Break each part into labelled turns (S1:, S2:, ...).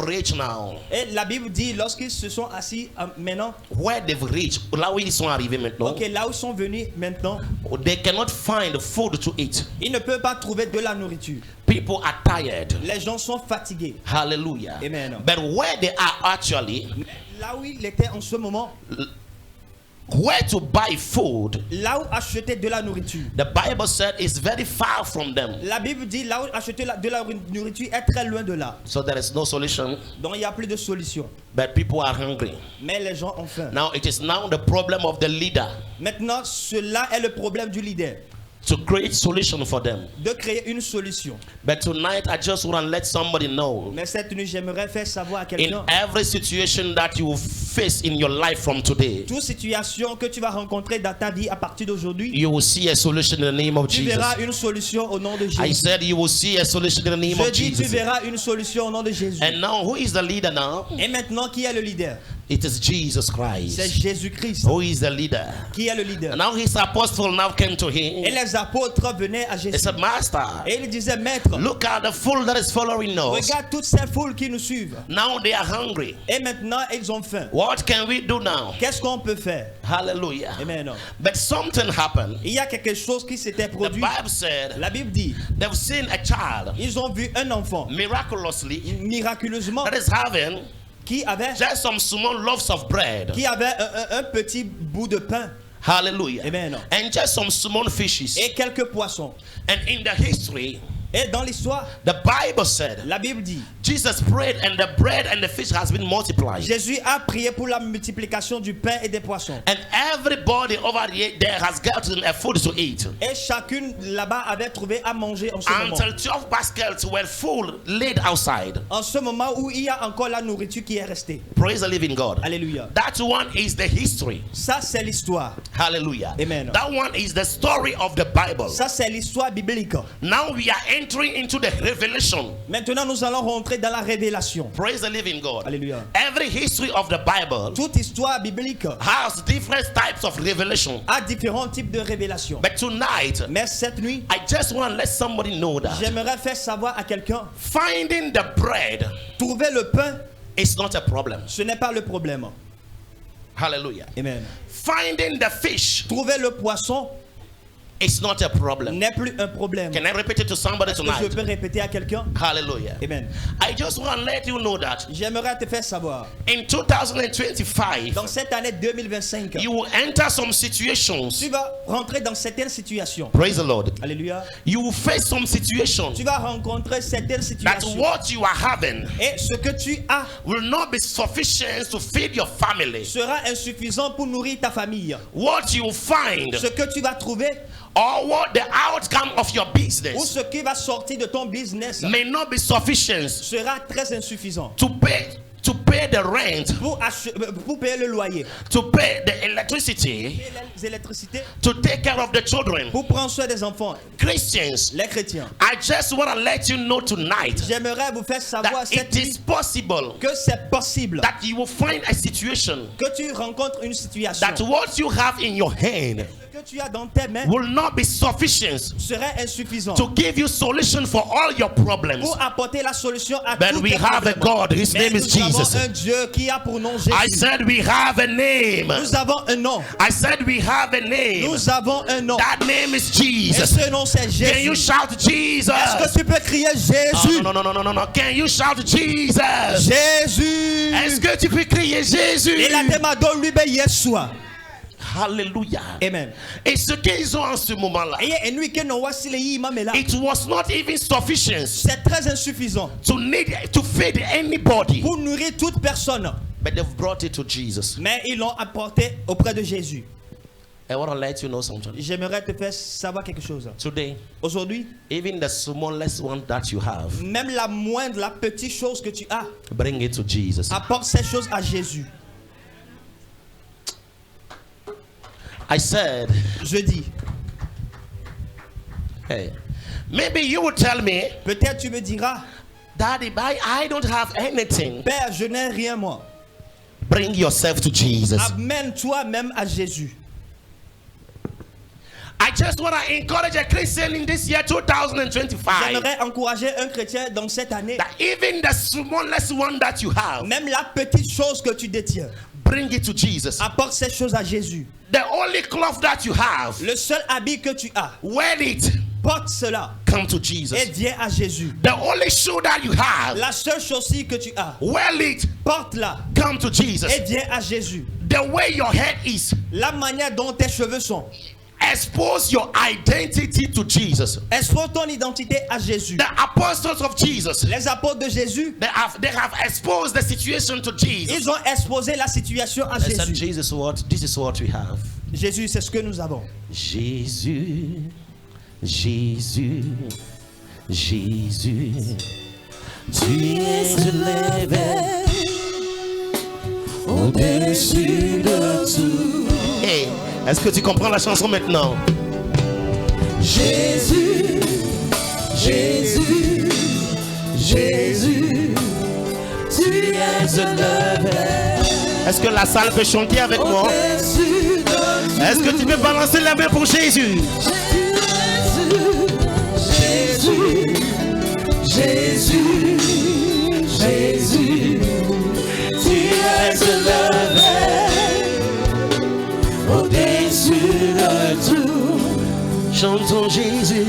S1: reached now,
S2: Et la Bible dit, lorsqu'ils se sont assis maintenant,
S1: where they've reached, là où ils sont arrivés maintenant,
S2: ok, là où ils sont venus maintenant,
S1: they cannot find food to eat.
S2: ils ne peuvent pas trouver de la nourriture.
S1: People are tired.
S2: Les gens sont fatigués.
S1: Hallelujah.
S2: Amen.
S1: But where they are actually,
S2: Là où il était en ce moment,
S1: where to buy food,
S2: là où acheter de la nourriture.
S1: the Bible said it's very far from them.
S2: La Bible dit, là où acheter de la nourriture est très loin de là.
S1: So there is no solution,
S2: Donc il n'y a plus de solution.
S1: but people are hungry.
S2: Mais les gens ont faim.
S1: Now it is now the problem of the leader
S2: Maintenant, cela est le problème du leader.
S1: to create solution for them.
S2: De créer une solution.
S1: But tonight I just want to let somebody know,
S2: Mais cette nuit, j'aimerais faire savoir à
S1: in
S2: quelqu'un.
S1: every situation that you face in your life from today,
S2: Toute situation que tu vas rencontrer dans ta vie à partir d'aujourd'hui,
S1: you will see a solution in the name of
S2: tu
S1: Jesus.
S2: verras une solution au nom de
S1: I
S2: Jésus.
S1: said you will see a solution in the name
S2: Je
S1: of
S2: dis, tu
S1: Jesus.
S2: verras une solution au nom de Jésus.
S1: And now who is the leader now?
S2: Et maintenant, qui est le leader?
S1: It is Jesus
S2: C'est
S1: Christ.
S2: Jésus-Christ.
S1: Who is the leader?
S2: Qui est le leader?
S1: Now his apostle now came to
S2: Et
S1: him.
S2: les apôtres venaient à
S1: He
S2: Jésus.
S1: said, Master,
S2: Et ils disaient, Maître,
S1: look at the fool that is following us.
S2: regarde toutes ces foules qui nous suivent.
S1: Now they are hungry.
S2: Et maintenant, ils ont faim.
S1: What can we do now?
S2: Qu'est-ce qu'on peut faire?
S1: Hallelujah.
S2: Amen.
S1: But something happened.
S2: Il y a quelque chose qui s'était
S1: The
S2: produit.
S1: Bible said
S2: La Bible dit,
S1: they've seen a child
S2: ils ont vu un enfant,
S1: miraculously
S2: miraculeusement,
S1: that is having
S2: qui avait
S1: just some small loaves of bread.
S2: un petit bout de pain
S1: Hallelujah.
S2: Amen.
S1: And just some small fishes.
S2: et quelques poissons.
S1: And in the history,
S2: Et dans l'histoire,
S1: the Bible said
S2: la Bible dit,
S1: Jesus prayed and the bread and the fish has been multiplied.
S2: Jésus a prié pour la multiplication du pain et des poissons.
S1: And everybody over there has gotten a food to eat.
S2: Et chacune là-bas avait trouvé à manger en ce moment.
S1: Until 12 baskets were full laid outside.
S2: En ce moment où il y a encore la nourriture qui est restée.
S1: Praise the living God.
S2: Alléluia.
S1: That one is the history.
S2: Ça, c'est l'histoire.
S1: Hallelujah.
S2: Amen.
S1: That one is the story of the Bible.
S2: Ça, c'est l'histoire biblique.
S1: Now we are entering into the revelation.
S2: Maintenant, nous allons rentrer dans la révélation.
S1: Praise the living God.
S2: Alléluia.
S1: Every history of the Bible
S2: Toute histoire biblique
S1: has different types of revelation.
S2: a différents types de révélations.
S1: But tonight,
S2: Mais cette nuit,
S1: I just want to let somebody know that
S2: j'aimerais faire savoir à quelqu'un,
S1: finding the bread
S2: trouver le pain,
S1: is not a problem.
S2: ce n'est pas le problème.
S1: Hallelujah.
S2: Amen.
S1: Finding the fish
S2: Trouver le poisson
S1: is not a problem.
S2: n'est plus un problème.
S1: Can I repeat it to somebody
S2: Est-ce que je
S1: tonight?
S2: peux répéter à quelqu'un?
S1: Hallelujah.
S2: Amen.
S1: I just want to let you know that
S2: J'aimerais te faire savoir,
S1: in 2025,
S2: dans cette année 2025,
S1: you will enter some situations.
S2: tu vas rentrer dans certaines situations.
S1: Praise the Lord.
S2: Alléluia.
S1: You will face some situations
S2: Tu vas rencontrer certaines
S1: that
S2: situations.
S1: what you are having
S2: Et ce que tu as
S1: will not be sufficient to feed your family.
S2: sera insuffisant pour nourrir ta famille.
S1: What you find
S2: Ce que tu vas trouver
S1: or what the outcome of your
S2: ou
S1: business
S2: ce qui va sortir de ton business
S1: may not be sufficient
S2: sera très insuffisant
S1: to pay the rent,
S2: pour payer le loyer,
S1: to pay the electricity,
S2: payer les électricités,
S1: to take care of the children.
S2: pour prendre soin des enfants,
S1: Christians,
S2: les chrétiens.
S1: I just want to let you know tonight
S2: J'aimerais vous faire savoir
S1: that
S2: cette
S1: it
S2: nuit
S1: is possible
S2: que c'est possible
S1: that you will find a situation
S2: que tu rencontres une situation.
S1: that what you have in your hand
S2: Ce que tu as dans tes mains
S1: will not be sufficient
S2: serait insuffisant
S1: to give you solution for all your problems.
S2: pour apporter la solution à
S1: But
S2: tous
S1: we
S2: tes
S1: have a
S2: problèmes.
S1: God, his
S2: Mais
S1: name is
S2: nous avons
S1: Jesus.
S2: un Dieu qui a pour nom
S1: I
S2: Jésus.
S1: said we have a name.
S2: Nous avons un nom.
S1: I said we have a name.
S2: Nous avons un nom.
S1: That name is
S2: Et
S1: Jesus.
S2: ce nom c'est
S1: Can you
S2: Jésus.
S1: shout Jesus?
S2: Est-ce que tu peux crier Jésus?
S1: Oh, no. Can you shout Jesus?
S2: Jésus.
S1: Est-ce que tu peux crier Jésus?
S2: Et la demande lui be Yeshua.
S1: Hallelujah.
S2: Amen.
S1: Et ce qu'ils ont en ce moment-là,
S2: Et nous que nous voici les imams là.
S1: it was not even sufficient
S2: C'est très insuffisant
S1: to feed anybody.
S2: pour nourrir toute personne.
S1: But they've brought it to Jesus.
S2: Mais ils l'ont apporté auprès de Jésus.
S1: I want to let you know something.
S2: J'aimerais te faire savoir quelque chose.
S1: Today,
S2: Aujourd'hui,
S1: even the smallest one that you have,
S2: même la moindre, la petite chose que tu as,
S1: bring it to Jesus.
S2: apporte ces choses à Jésus.
S1: I said,
S2: Je dis,
S1: hey, maybe you will tell me,
S2: peut-être tu me diras,
S1: Daddy, I don't have anything.
S2: Père, je n'ai rien moi.
S1: Bring yourself to Jesus.
S2: Amène toi-même à Jésus.
S1: I just want to encourage a Christian in this year 2025
S2: J'aimerais encourager un chrétien dans cette année.
S1: that even the smallest one that you have,
S2: Même la petite chose que tu détiens,
S1: bring it to Jesus.
S2: apporte cette chose à Jésus.
S1: The only cloth that you have,
S2: Le seul habit que tu as,
S1: wear it,
S2: porte cela
S1: come to Jesus.
S2: et viens à Jésus.
S1: The only shoe that you have,
S2: La seule chaussure que tu as,
S1: wear it,
S2: porte-la
S1: come to Jesus.
S2: et viens à Jésus.
S1: The way your head is,
S2: La manière dont tes cheveux sont,
S1: expose your identity to Jesus.
S2: expose ton identité à Jésus.
S1: The apostles of Jesus,
S2: Les apôtres de Jésus,
S1: they have exposed the situation to Jesus.
S2: ils ont exposé la situation à
S1: They said,
S2: Jésus.
S1: Jesus, this is what we have.
S2: Jésus, c'est ce que nous avons.
S1: Jésus, Jésus, Jésus, tu es élevé au-dessus de tout. Hey, est-ce que tu comprends la chanson maintenant? Jésus, Jésus, Jésus, tu es élevé. Est-ce que la salle peut chanter avec moi? Est-ce que tu peux balancer la main pour Jésus? Jésus, Jésus, Jésus, tu es élevé au-dessus de tout. Chantons Jésus,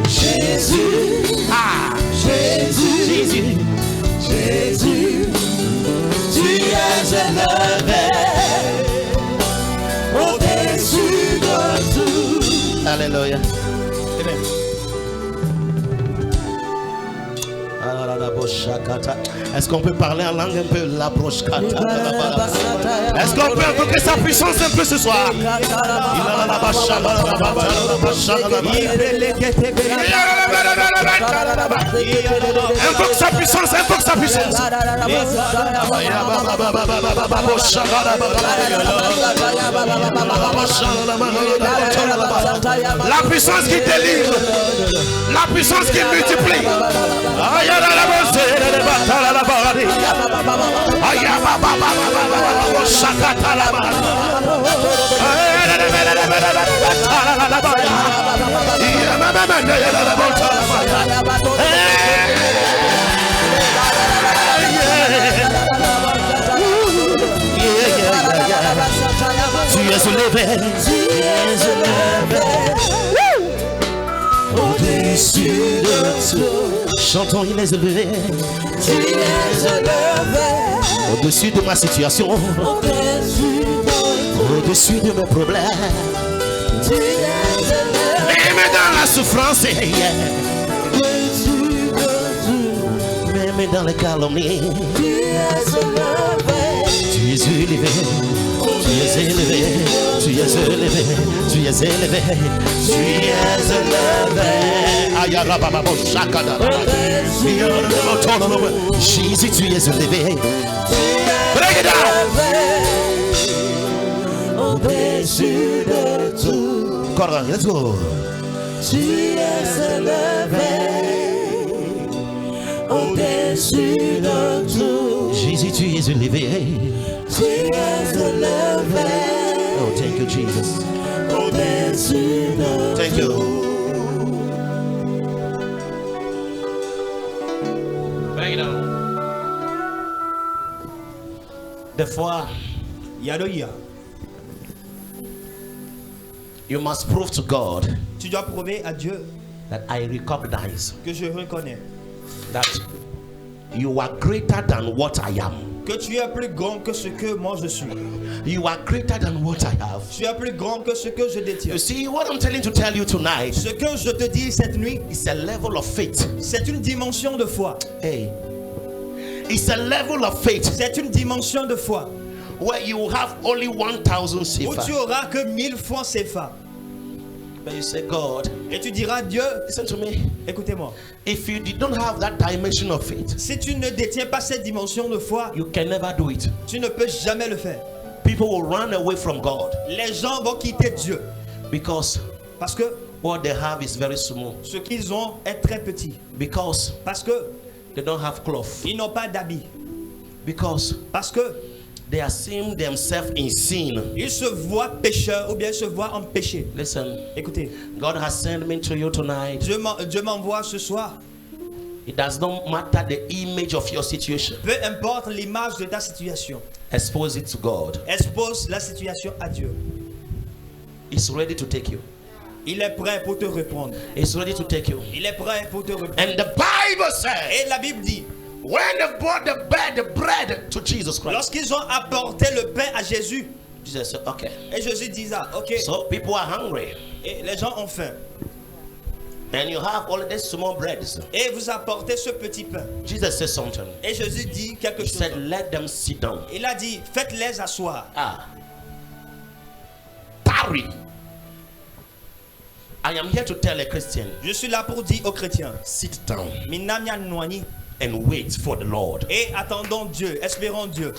S1: Jésus, ah, Jésus, Jésus, Jésus, tu es élevé au-dessus de tout. Alléluia. Est-ce qu'on peut parler en langue un peu? La brochkata. Est-ce qu'on peut invoquer sa puissance un peu ce soir? Invoque sa puissance, invoque sa puissance. La puissance qui délivre, la puissance qui multiplie. Tu es élevé, au-dessus de tout. Chantons, il est élevé. Tu es élevé au-dessus de ma situation, au-dessus de mes problèmes. Tu es élevé même dans la souffrance, même dans les calomnies. Tu es élevé. Tu es élevé. Tu es élevé, tu es élevé, tu es élevé, tu es élevé. Ayarababo shakada. Jésus, tu es élevé. Break it down. Au-dessus de tout. Encore, let's go. Tu es élevé. Au-dessus de tout. Jésus, tu es élevé. Tu es élevé. Oh, thank you, Jesus. Thank you. Bring it on. Des fois, you must prove to God
S2: tu dois prouver à Dieu
S1: that I recognize
S2: que je reconnais
S1: that you are greater than what I am.
S2: que tu es plus grand que ce que moi je suis.
S1: You are greater than what I have.
S2: Tu es plus grand que ce que je détiens.
S1: You see, what I'm telling to tell you tonight,
S2: Ce que je te dis cette nuit,
S1: it's a level of faith.
S2: c'est une dimension de foi.
S1: Hey, it's a level of faith
S2: C'est une dimension de foi
S1: where you have only 1,000
S2: où
S1: sefer.
S2: tu auras que 1000 francs CFA.
S1: But you say, God,
S2: Et tu diras, Dieu,
S1: listen to me.
S2: écoutez-moi,
S1: If you don't have that dimension of faith,
S2: si tu ne détiens pas cette dimension de foi,
S1: you can never do it.
S2: tu ne peux jamais le faire.
S1: People will run away from God
S2: Les gens vont quitter Dieu
S1: because
S2: parce que
S1: what they have is very small.
S2: ce qu'ils ont est très petit.
S1: Because
S2: Parce que
S1: they don't have cloth.
S2: ils n'ont pas d'habits.
S1: Because
S2: Parce que
S1: They are seeing themselves in sin.
S2: Ils se voient pécheurs ou bien se voient en péché.
S1: Listen,
S2: Écoutez,
S1: God has sent me to you tonight.
S2: Dieu m'envoie ce soir.
S1: It does not matter the image of your situation.
S2: Peu importe l'image de ta situation.
S1: Expose it to God.
S2: Expose la situation à Dieu.
S1: He's ready to take you.
S2: Il est prêt pour te répondre.
S1: He's ready to take you.
S2: Il est prêt pour te répondre.
S1: And the Bible says,
S2: Et la Bible dit,
S1: when they brought the bread to Jesus Christ,
S2: lorsqu'ils ont apporté le pain à Jésus,
S1: Jesus said, okay.
S2: et Jésus dit ça, ok.
S1: So people are hungry.
S2: Et les gens ont faim.
S1: And you have all these small breads.
S2: Et vous apportez ce petit pain.
S1: Jesus said something.
S2: Et Jésus dit quelque
S1: He
S2: chose.
S1: said, let them sit down.
S2: Il a dit, faites-les asseoir.
S1: Ah. Tarry. I am here to tell a Christian,
S2: Je suis là pour dire aux chrétiens,
S1: sit down
S2: Minamia Nwani,
S1: and wait for the Lord.
S2: et attendons Dieu, espérons Dieu.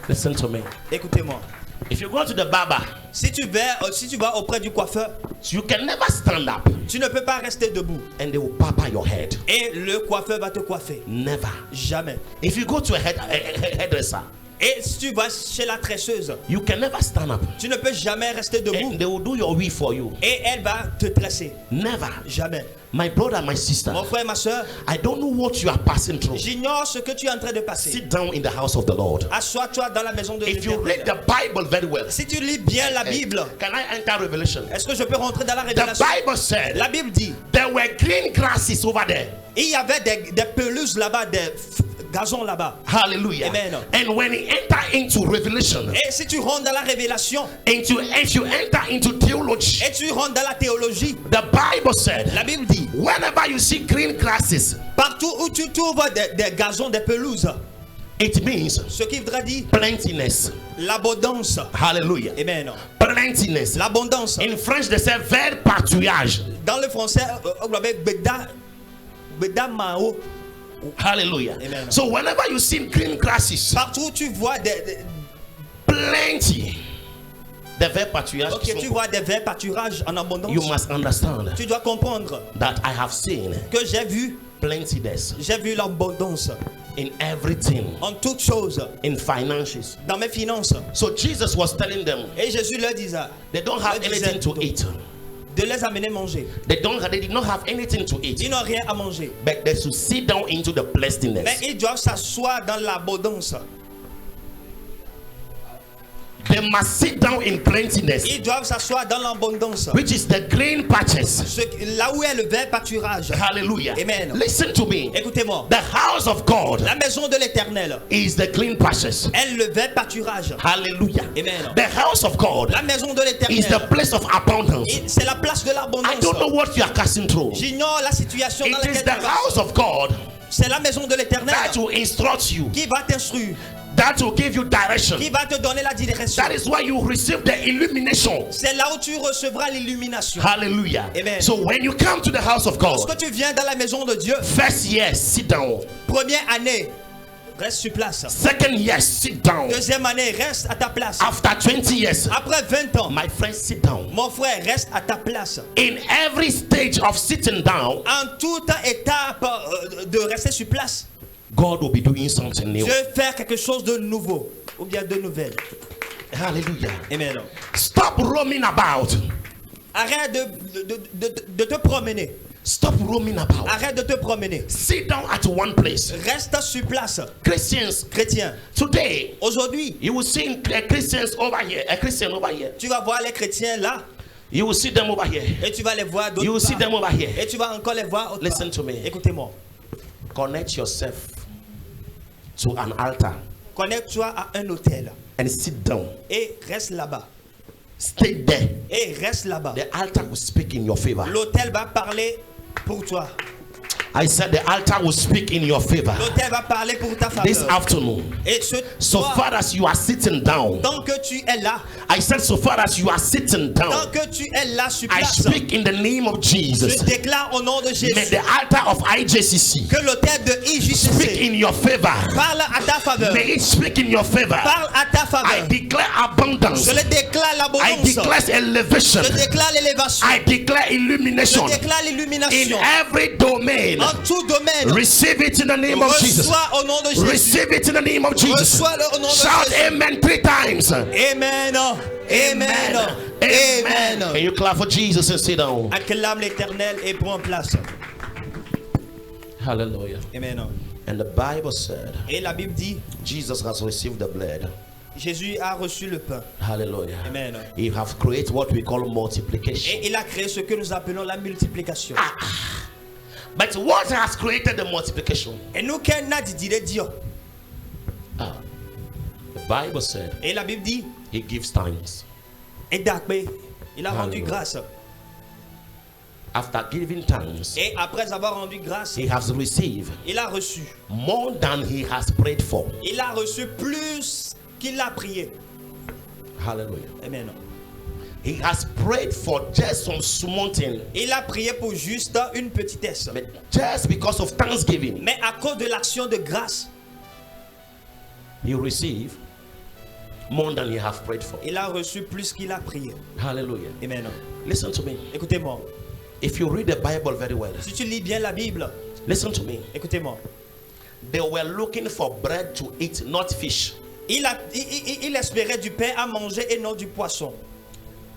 S1: Listen to me.
S2: Écoutez-moi.
S1: If you go to the barber,
S2: Si tu vas auprès du coiffeur,
S1: you can never stand up
S2: tu ne peux pas rester debout.
S1: and they will barber your head.
S2: Et le coiffeur va te coiffer.
S1: Never.
S2: Jamais.
S1: If you go to a hairdresser,
S2: Et si tu vas chez la tresseuse,
S1: you can never stand up
S2: tu ne peux jamais rester debout.
S1: and they will do your weave for you.
S2: Et elle va te tresser.
S1: Never.
S2: Jamais.
S1: My brother, my sister,
S2: Mon frère, ma soeur,
S1: I don't know what you are passing through.
S2: j'ignore ce que tu es en train de passer.
S1: Sit down in the house of the Lord.
S2: Assois-toi dans la maison de
S1: If you read
S2: l'Éternel.
S1: the Bible very well,
S2: Si tu lis bien la Bible,
S1: can I enter Revelation?
S2: est-ce que je peux rentrer dans la
S1: The
S2: révélation?
S1: Bible said
S2: La Bible dit,
S1: there were green grasses over there.
S2: il y avait des pelouses là-bas, des gazons là-bas.
S1: Hallelujah.
S2: Amen.
S1: And when you enter into Revelation,
S2: Et si tu rentres dans la révélation,
S1: if you enter into theology,
S2: et tu rentres dans la théologie,
S1: the Bible said,
S2: la Bible dit,
S1: whenever you see green grasses,
S2: partout où tu trouves des gazons, des pelouses,
S1: it means
S2: ce qui voudrait dire
S1: plentiness.
S2: l'abondance.
S1: Hallelujah.
S2: Amen.
S1: Plentiness.
S2: L'abondance.
S1: In French, they say vert pâturage.
S2: Dans le français, on l'appelle beda mao.
S1: Hallelujah.
S2: Amen.
S1: So whenever you see green grasses,
S2: Partout où tu vois
S1: plenty. The vert pâturage.
S2: ok, tu vois des verts pâturages en abondance.
S1: You must understand
S2: Tu dois comprendre
S1: that I have seen
S2: que j'ai vu
S1: l'abondance in everything,
S2: en toutes choses,
S1: in finances.
S2: dans mes finances.
S1: So Jesus was telling them
S2: Et Jésus leur disait,
S1: they don't have anything to eat.
S2: de les amener manger.
S1: They did not have anything to eat,
S2: Ils n'ont rien à manger.
S1: but they should sit down into the
S2: Mais
S1: blessedness.
S2: ils doivent s'asseoir dans l'abondance.
S1: They must sit down in plentiness,
S2: Ils doivent s'asseoir dans l'abondance.
S1: which is the green patches.
S2: Là où est le vert pâturage.
S1: Hallelujah.
S2: Amen.
S1: Listen to me.
S2: Écoutez-moi.
S1: The house of God
S2: La maison de l'Éternel
S1: is the clean patches.
S2: est le vert pâturage.
S1: Hallelujah.
S2: Amen.
S1: The house of God
S2: La maison de
S1: is the
S2: l'Éternel,
S1: place of abundance.
S2: c'est la place de
S1: I
S2: l'abondance.
S1: don't know what you are passing through.
S2: J'ignore la situation dans
S1: It is
S2: laquelle
S1: the
S2: tu vas.
S1: house of God
S2: C'est la maison de l'Éternel
S1: that will instruct you,
S2: qui va t'instruire,
S1: that will give you direction.
S2: qui va te donner la direction.
S1: That is why you receive the illumination.
S2: C'est là où tu recevras l'illumination.
S1: Hallelujah.
S2: Amen.
S1: So when you come to the house of God,
S2: Lorsque tu viens dans la maison de Dieu,
S1: first year, sit down.
S2: première année, reste sur place.
S1: Second year, sit down.
S2: Deuxième année, reste à ta place.
S1: After 20 years,
S2: Après 20 ans,
S1: my friend, sit down.
S2: mon frère, reste à ta place.
S1: In every stage of sitting down,
S2: En toute étape de rester sur place,
S1: God will be doing something new.
S2: Dieu va faire quelque chose de nouveau ou bien de nouvelle.
S1: Hallelujah.
S2: Amen.
S1: Stop roaming about.
S2: Arrête de te promener.
S1: Stop roaming about.
S2: Arrête de te promener.
S1: Sit down at one place.
S2: Reste sur place.
S1: Christians,
S2: Chrétien,
S1: today,
S2: aujourd'hui,
S1: you will see Christians over here, a Christian over here.
S2: tu vas voir les chrétiens là
S1: You will see them over here.
S2: et tu vas les voir d'autre
S1: You will see
S2: part.
S1: them over here.
S2: Et tu vas encore les voir autre
S1: Listen
S2: part.
S1: to me.
S2: Écoutez-moi.
S1: Connect yourself to an altar
S2: Connecte-toi à un hôtel
S1: and sit down.
S2: et reste là-bas.
S1: Stay there.
S2: Et reste là-bas.
S1: The altar will speak in your favor.
S2: L'hôtel va parler pour toi.
S1: I said the altar will speak in your favor
S2: L'hôtel va parler pour ta
S1: this
S2: faveur.
S1: afternoon.
S2: Et ce
S1: So
S2: soir,
S1: far as you are sitting down,
S2: tant que tu es là,
S1: I said so far as you are sitting
S2: tant
S1: down,
S2: que tu es là sur
S1: I
S2: place,
S1: speak in the name of Jesus.
S2: je déclare au nom de
S1: May
S2: Jésus
S1: the altar of IJCC
S2: que l'hôtel de
S1: speak
S2: IJCC
S1: in your favor.
S2: parle à ta faveur.
S1: May it speak in your favor.
S2: Parle à ta
S1: I
S2: faveur.
S1: declare abundance.
S2: Je le déclare
S1: I
S2: l'abondance.
S1: declare elevation.
S2: Je déclare l'élévation.
S1: I declare
S2: Je
S1: illumination
S2: déclare
S1: in
S2: l'illumination
S1: every domain
S2: En tout domaine.
S1: Receive it in the name of Jesus.
S2: Reçois au nom de Jésus.
S1: Receive it in the name of Jesus.
S2: Reçois-le au nom de
S1: Shout
S2: Jésus.
S1: amen 3 times.
S2: Amen. Amen. Amen.
S1: Can you clap for Jesus and sit down?
S2: Acclame l'Éternel et prends place.
S1: Hallelujah.
S2: Amen.
S1: And the Bible said,
S2: Et la Bible dit,
S1: Jesus has received the blood.
S2: Jésus a reçu le pain.
S1: Hallelujah.
S2: Amen.
S1: He has created what we call multiplication.
S2: Et il a créé ce que nous appelons la multiplication.
S1: But what has created the multiplication?
S2: Et nous, qu'est-ce qu'on dit Dieu?
S1: The Bible said,
S2: Et la Bible dit,
S1: He gives thanks.
S2: et d'après, il a rendu
S1: Hallelujah.
S2: grâce.
S1: After giving thanks,
S2: Et après avoir rendu grâce,
S1: He has received
S2: il a reçu.
S1: more than He has prayed for.
S2: Il a reçu plus qu'il a prié.
S1: Hallelujah.
S2: Amen.
S1: He has prayed for just some small thing.
S2: Il a prié pour juste une petitesse.
S1: But just because of thanksgiving,
S2: Mais à cause de l'action de grâce,
S1: He received more than He has prayed for.
S2: il a reçu plus qu'il a prié.
S1: Hallelujah.
S2: Amen.
S1: Listen to me.
S2: Écoutez-moi.
S1: If you read the Bible very well,
S2: Si tu lis bien la Bible,
S1: listen to me.
S2: écoutez-moi.
S1: They were looking for bread to eat, not fish.
S2: Il espérait du pain à manger et non du poisson.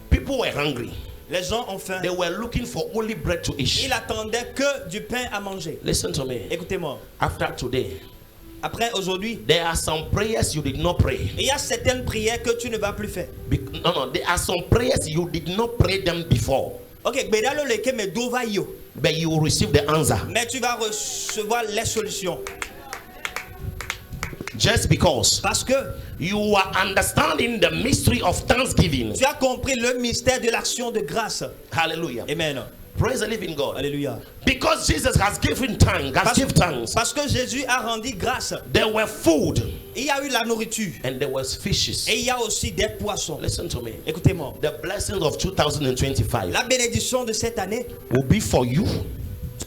S1: People were hungry.
S2: Les gens ont faim.
S1: They were looking for only bread to eat.
S2: Il attendait que du pain à manger.
S1: Listen to me.
S2: Écoutez-moi.
S1: After today,
S2: Après, aujourd'hui,
S1: there are some prayers you did not pray.
S2: il y a certaines prières que tu ne vas plus faire.
S1: No, there are some prayers you did not pray them before,
S2: Ok, bedalo leke me dova yo.
S1: but you will receive the answer.
S2: Mais tu vas recevoir les solutions.
S1: Just because
S2: Parce que
S1: you are understanding the mystery of thanksgiving.
S2: tu as compris le mystère de l'action de grâce.
S1: Hallelujah.
S2: Amen.
S1: Praise the living God.
S2: Alléluia.
S1: Because Jesus has given thanks,
S2: Parce que Jésus a rendu grâce.
S1: There were food
S2: Il y a eu la nourriture.
S1: and there was fishes.
S2: Et il y a aussi des poissons.
S1: Listen to me.
S2: Écoutez-moi.
S1: The blessings of 2025
S2: La bénédiction de cette année
S1: will be for you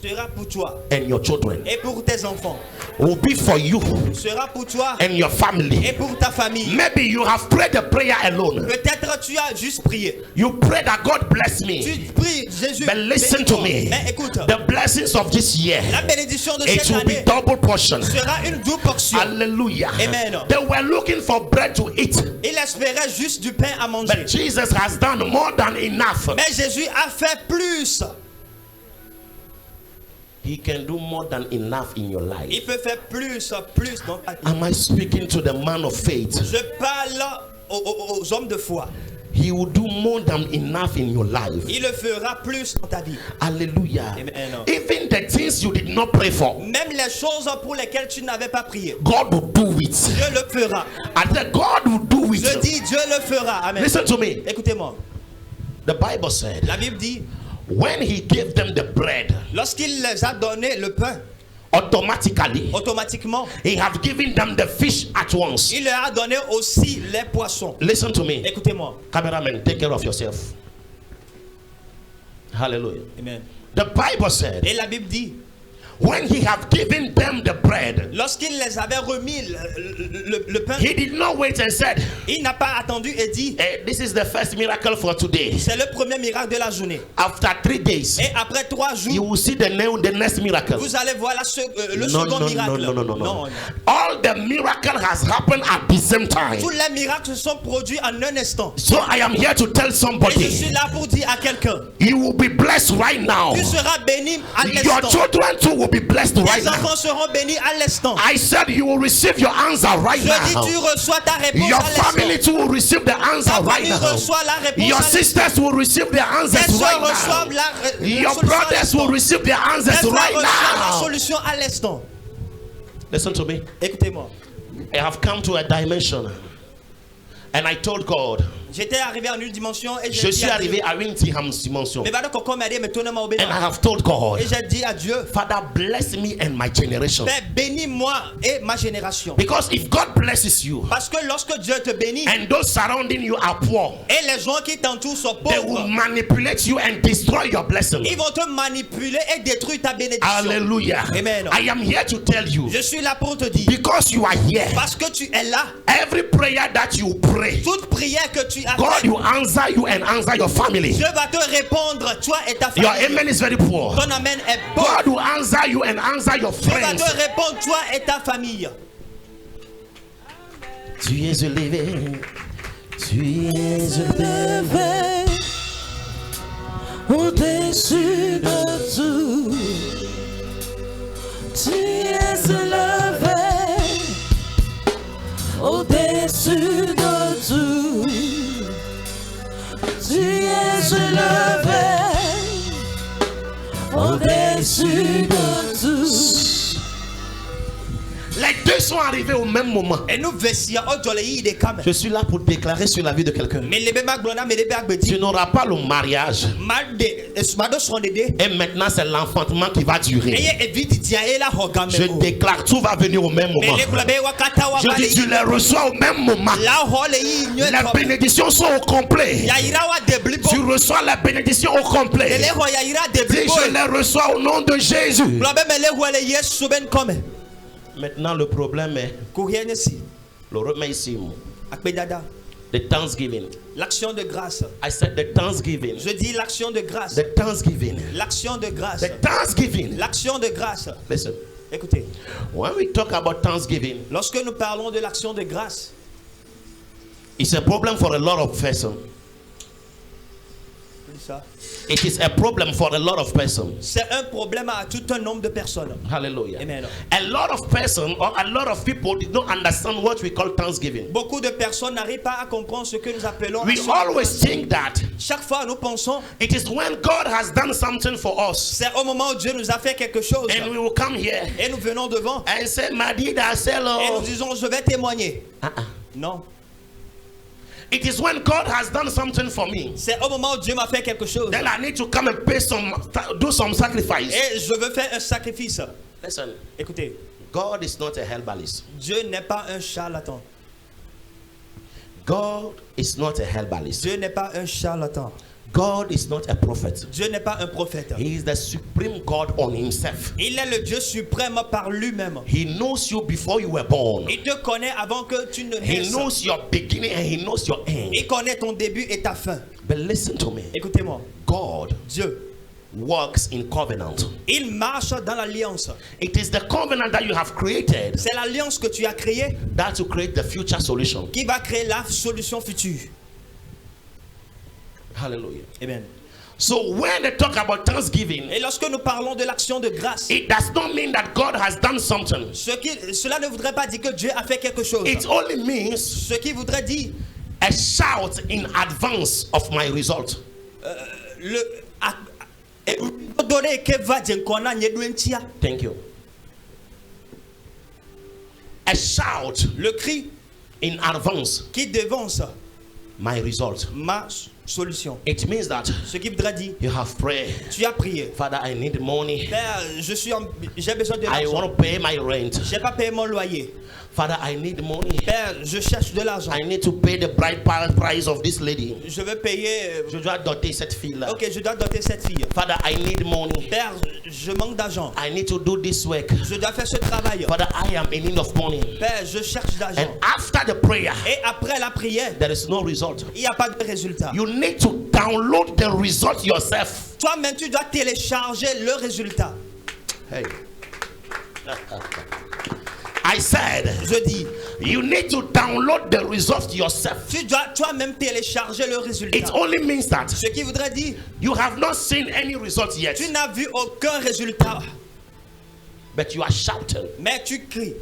S2: sera pour toi
S1: and your children.
S2: et pour tes enfants.
S1: Will be for you
S2: Sera pour toi
S1: and your
S2: et
S1: family.
S2: pour ta famille.
S1: Maybe you have prayed the prayer alone.
S2: Peut-être tu as juste prié.
S1: You pray that God bless
S2: Tu
S1: me.
S2: pries, Jésus.
S1: But listen to
S2: bénis-moi.
S1: me.
S2: Mais écoute,
S1: The blessings of this year,
S2: la bénédiction de
S1: it
S2: cette
S1: will be
S2: année
S1: double portion.
S2: sera une double portion.
S1: Hallelujah.
S2: Amen.
S1: They were looking for bread to eat.
S2: Il espérait juste du pain à manger.
S1: But Jesus has done more than enough.
S2: Mais Jésus a fait plus.
S1: He can do more than enough in your
S2: Il
S1: life.
S2: peut faire plus dans ta vie.
S1: Am I speaking to the man of faith?
S2: Je parle aux hommes de foi.
S1: He will do more than enough in your life.
S2: Il le fera plus dans ta vie.
S1: Hallelujah.
S2: Amen.
S1: Even the things you did not pray for,
S2: Même les choses pour lesquelles tu n'avais pas prié,
S1: God will do it.
S2: Dieu le fera.
S1: And then God will do
S2: Je
S1: it.
S2: dis Dieu le fera. Amen.
S1: Listen to me.
S2: Écoutez-moi.
S1: The Bible said,
S2: La Bible dit,
S1: when he gave them the bread,
S2: lorsqu'il les a donné le pain,
S1: automatically
S2: automatiquement,
S1: he have given them the fish at once.
S2: il leur a donné aussi les poissons.
S1: Listen to me.
S2: Écoutez-moi.
S1: Cameraman, take care of yourself. Hallelujah.
S2: Amen.
S1: The Bible said,
S2: Et la Bible dit,
S1: when he have given them the bread,
S2: lorsqu'il les avait remis le pain,
S1: he did not wait and said,
S2: il n'a pas attendu et dit,
S1: hey, this is the first miracle for today.
S2: c'est le premier miracle de la journée.
S1: After 3 days,
S2: Et après 3
S1: you
S2: jours,
S1: will see the next miracle.
S2: vous allez voir le
S1: No,
S2: second
S1: no,
S2: miracle.
S1: no, no, no, no. All the miracle has happened at the same time.
S2: Tous les miracles se sont produits en un instant.
S1: So I am here to tell
S2: Et je
S1: somebody,
S2: suis là pour dire à quelqu'un,
S1: you will be blessed right now.
S2: tu seras béni à
S1: Your
S2: l'instant.
S1: children too will be blessed right
S2: Tes
S1: now.
S2: enfants seront bénis à l'instant.
S1: I said you will receive your answer right
S2: Je dis, tu
S1: now.
S2: reçois ta réponse
S1: Your
S2: à
S1: family
S2: l'instant.
S1: too will receive the answer
S2: Ta
S1: right
S2: famille
S1: now.
S2: reçoit la réponse
S1: Your
S2: à l'instant.
S1: sisters will receive the
S2: Tes
S1: answers
S2: soeurs
S1: right
S2: reçoivent
S1: now.
S2: la
S1: Your
S2: solution à
S1: brothers will
S2: l'instant.
S1: receive the
S2: Tes
S1: answers
S2: frères
S1: right
S2: reçoivent la
S1: now.
S2: solution à l'instant.
S1: Listen to me.
S2: Écoutez-moi.
S1: I have come to a dimension, and I told God,
S2: J'étais arrivé en une dimension et
S1: je
S2: j'ai dit
S1: suis
S2: à
S1: arrivé
S2: Dieu.
S1: à une dimension,
S2: Mais voilà qu'on m'a dit, mais tourne-moi au béni.
S1: and I have told God,
S2: Et j'ai dit à Dieu,
S1: Father, bless me and my generation.
S2: Père, bénis-moi et ma génération.
S1: Because if God blesses you,
S2: Parce que lorsque Dieu te bénit
S1: and those surrounding you are poor,
S2: et les gens qui t'entourent sont
S1: they will
S2: pauvres,
S1: manipulate you and destroy your blessing.
S2: ils vont te manipuler et détruire ta bénédiction.
S1: Hallelujah.
S2: Amen.
S1: I am here to tell you,
S2: Je suis là pour te dire,
S1: because you are here,
S2: parce que tu es là,
S1: every prayer that you pray,
S2: toute prière que tu as
S1: God
S2: fait.
S1: will answer you and answer your family.
S2: Dieu va te répondre, toi et ta
S1: Your
S2: famille.
S1: amen is very poor.
S2: Ton amen est bon.
S1: God will answer you and answer your
S2: Dieu va
S1: friends.
S2: te répondre, toi et ta famille.
S1: Tu es élevé. Tu es élevé.
S3: Au-dessus de tout, tu es élevé. Au-dessus de tout, tu es élevé. Au-dessus de tout.
S1: Les deux sont arrivés au même moment.
S2: Et nous vessions au jolei de kam.
S1: Je suis là pour déclarer sur la vie de quelqu'un.
S2: Mais les bébés glona, mais les bébés
S1: Tu
S2: agbedi.
S1: n'auras pas le mariage.
S2: Mal de, smado sont dédé.
S1: Et maintenant, c'est l'enfantement qui va durer.
S2: Eye evite dia et la hogame.
S1: Je déclare, tout va venir au même
S2: Mais
S1: moment.
S2: les globe wakata wa
S1: Je dis, tu les reçois au même moment.
S2: la hole yi
S1: Les bénédictions sont au complet.
S2: ya ira wa deblibo.
S1: Tu reçois la bénédiction au
S2: Les
S1: complet.
S2: ho ya ira
S1: Dis,
S2: deblibo.
S1: je les reçois au nom de Jésus.
S2: Globe me le hole yesu ben come.
S1: Maintenant, le problème est
S2: Courrier si.
S1: le remerciement.
S2: Akpedada.
S1: The thanksgiving.
S2: L'action de grâce.
S1: I said the thanksgiving.
S2: Je dis l'action de grâce.
S1: The thanksgiving.
S2: L'action de grâce.
S1: The thanksgiving.
S2: L'action de grâce.
S1: Listen,
S2: Écoutez,
S1: when we talk about thanksgiving,
S2: lorsque nous parlons de l'action de grâce,
S1: it's a problem for a lot of persons.
S2: ça,
S1: It is a problem for a lot of persons.
S2: c'est un problème à tout un nombre de personnes.
S1: Hallelujah.
S2: Amen.
S1: A lot of persons or a lot of people did not understand what we call thanksgiving.
S2: Beaucoup de personnes n'arrivent pas à comprendre ce que nous appelons
S1: We
S2: l'action de
S1: always
S2: grâce.
S1: think that
S2: Chaque fois nous pensons,
S1: it is when God has done something for us
S2: c'est au moment où Dieu nous a fait quelque chose
S1: and we will come here
S2: et nous venons devant
S1: and say, Madida,
S2: et
S1: hello.
S2: nous disons je vais témoigner. Non,
S1: It is when God has done something for me.
S2: c'est au moment où Dieu m'a fait quelque chose
S1: Then I need to come and do some sacrifice.
S2: et je veux faire un sacrifice.
S1: Listen,
S2: Écoutez,
S1: God is not a herbalist.
S2: Dieu n'est pas un charlatan.
S1: God is not a herbalist.
S2: Dieu n'est pas un charlatan.
S1: God is not a prophet.
S2: Dieu n'est pas un prophète.
S1: He is the supreme God on himself.
S2: Il est le Dieu suprême par lui-même.
S1: He knows you before you were born.
S2: Il te connaît avant que tu ne
S1: He
S2: naisses.
S1: knows your beginning and he knows your end.
S2: Il connaît ton début et ta fin.
S1: But listen to me.
S2: Écoutez-moi.
S1: God
S2: Dieu,
S1: works in covenant.
S2: il marche dans l'alliance.
S1: It is the covenant that you have created
S2: C'est l'alliance que tu as créée
S1: that will create the future solution.
S2: qui va créer la solution future.
S1: Hallelujah.
S2: Amen.
S1: So when they talk about thanksgiving,
S2: Et lorsque nous parlons de l'action de grâce,
S1: it does not mean that God has done something.
S2: cela ne voudrait pas dire que Dieu a fait quelque chose.
S1: It only means
S2: Ce qui voudrait dire
S1: a shout in advance of my result. Thank you. A shout
S2: le cri
S1: in advance
S2: qui devance
S1: my result.
S2: ma solution.
S1: It means that
S2: Ce qui voudrait dire,
S1: you have prayed.
S2: tu as prié.
S1: Father, I need money.
S2: Père, j'ai besoin de
S1: I
S2: l'argent.
S1: want to pay my rent.
S2: J'ai pas payé mon loyer.
S1: Father, I need money.
S2: Père, je cherche de l'argent.
S1: I need to pay the bride price of this lady.
S2: Je veux payer.
S1: Je dois doter cette fille-là.
S2: Ok, je dois doter cette fille.
S1: Father, I need money.
S2: Père, je manque d'argent.
S1: I need to do this work.
S2: Je dois faire ce travail.
S1: Father, I am in need of money.
S2: Père, je cherche d'argent.
S1: And after the prayer,
S2: Et après la prière,
S1: there is no result.
S2: il n'y a pas de résultat.
S1: You need to download the result yourself.
S2: Toi-même, tu dois télécharger le résultat.
S1: Hey. I said,
S2: Je dis,
S1: you need to download the result yourself.
S2: tu dois toi-même télécharger le résultat.
S1: It only means that
S2: Ce qui voudrait dire,
S1: you have not seen any result yet,
S2: tu n'as vu aucun résultat,
S1: but you are shouting.
S2: mais tu cries.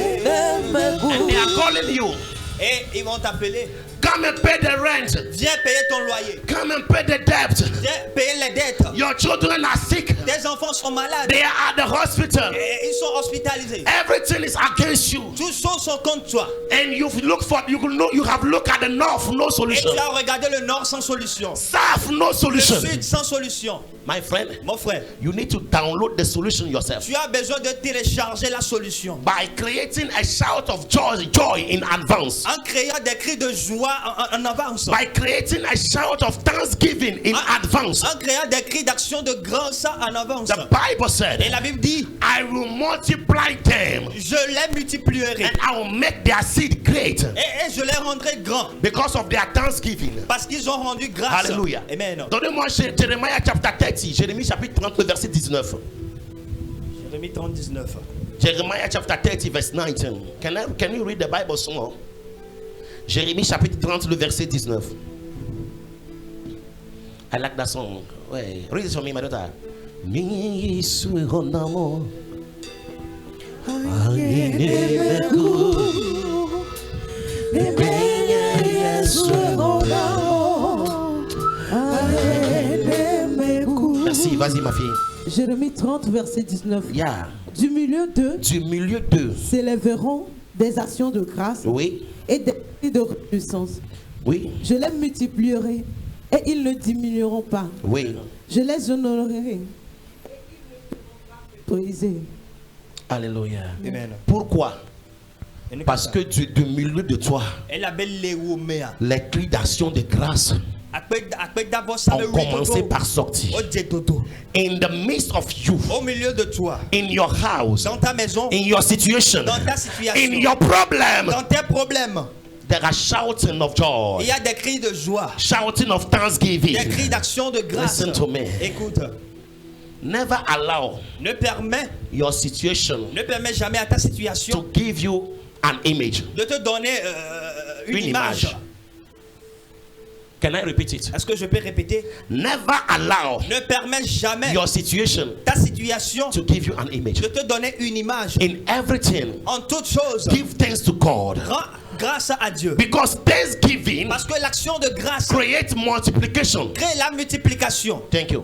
S1: And they are calling you.
S2: Et ils vont t'appeler.
S1: Come and pay the rent.
S2: Viens payer ton loyer.
S1: Come and pay the debt.
S2: Viens payer les dettes.
S1: Your children are sick.
S2: Tes enfants sont malades.
S1: They are at the hospital.
S2: Et ils sont hospitalisés.
S1: Everything is against you.
S2: Toutes choses sont contre toi.
S1: And you have looked at the north, no
S2: Et
S1: solution.
S2: tu as regardé le nord sans solution.
S1: South, no
S2: Le
S1: solution.
S2: sud sans solution.
S1: My friend,
S2: Mon frère,
S1: you need to download the solution yourself
S2: tu as besoin de télécharger la solution.
S1: by creating a shout of joy in advance.
S2: En créant des cris de joie en avance.
S1: By creating a shout of thanksgiving in advance.
S2: En créant des cris d'action de grâce en avance.
S1: The Bible
S2: Et
S1: said,
S2: la Bible dit,
S1: I will multiply them
S2: je les multiplierai.
S1: and I will make their seed great
S2: Et je les rendrai grands.
S1: because of their thanksgiving.
S2: Parce qu'ils ont rendu grâce.
S1: Alléluia.
S2: Amen.
S1: Donnez-moi Jérémie chapitre 30, Jérémie chapitre 30, verset 19.
S2: Jérémie 30, 19.
S1: Jeremiah chapter 30 verse 19. Can you read the Bible small? Jérémie chapitre 30 le verset 19. I like that song. Ouais. Read it for me, my daughter. Mi suironamo. Merci, vas-y ma fille.
S3: Jérémie 30, verset 19.
S1: Yeah.
S3: Du milieu d'eux
S1: Du milieu d'eux.
S3: s'élèveront des actions de grâce
S1: Oui.
S3: et des cris de reconnaissance.
S1: Oui.
S3: Je les multiplierai et ils ne diminueront pas.
S1: Oui.
S3: Je les honorerai. Brisés.
S1: Alléluia.
S2: Amen.
S1: Pourquoi? Parce que du milieu de toi,
S2: Elle appelle les Roméens.
S1: les cris d'action de grâce ont commencé par sortir. In the midst of you,
S2: Au milieu de toi,
S1: in your house,
S2: dans ta maison,
S1: in your situation,
S2: dans ta situation,
S1: in your problem,
S2: dans tes problèmes,
S1: there are shouting of
S2: il
S1: joy,
S2: y a des cris de joie,
S1: shouting of
S2: des
S1: thanksgiving.
S2: cris d'action de grâce.
S1: Listen to me.
S2: Écoute,
S1: Never allow
S2: ne permets jamais à ta situation
S1: to give you an image.
S2: de te donner une image.
S1: Can I repeat it?
S2: Est-ce que je peux répéter?
S1: Never allow
S2: Ne permets jamais
S1: your situation
S2: ta situation
S1: to give you an image.
S2: de te donner une image.
S1: In everything,
S2: En toute chose,
S1: give thanks to God.
S2: rends grâce à Dieu.
S1: Because thanksgiving
S2: Parce que l'action de grâce
S1: creates multiplication.
S2: crée la multiplication.
S1: Thank you.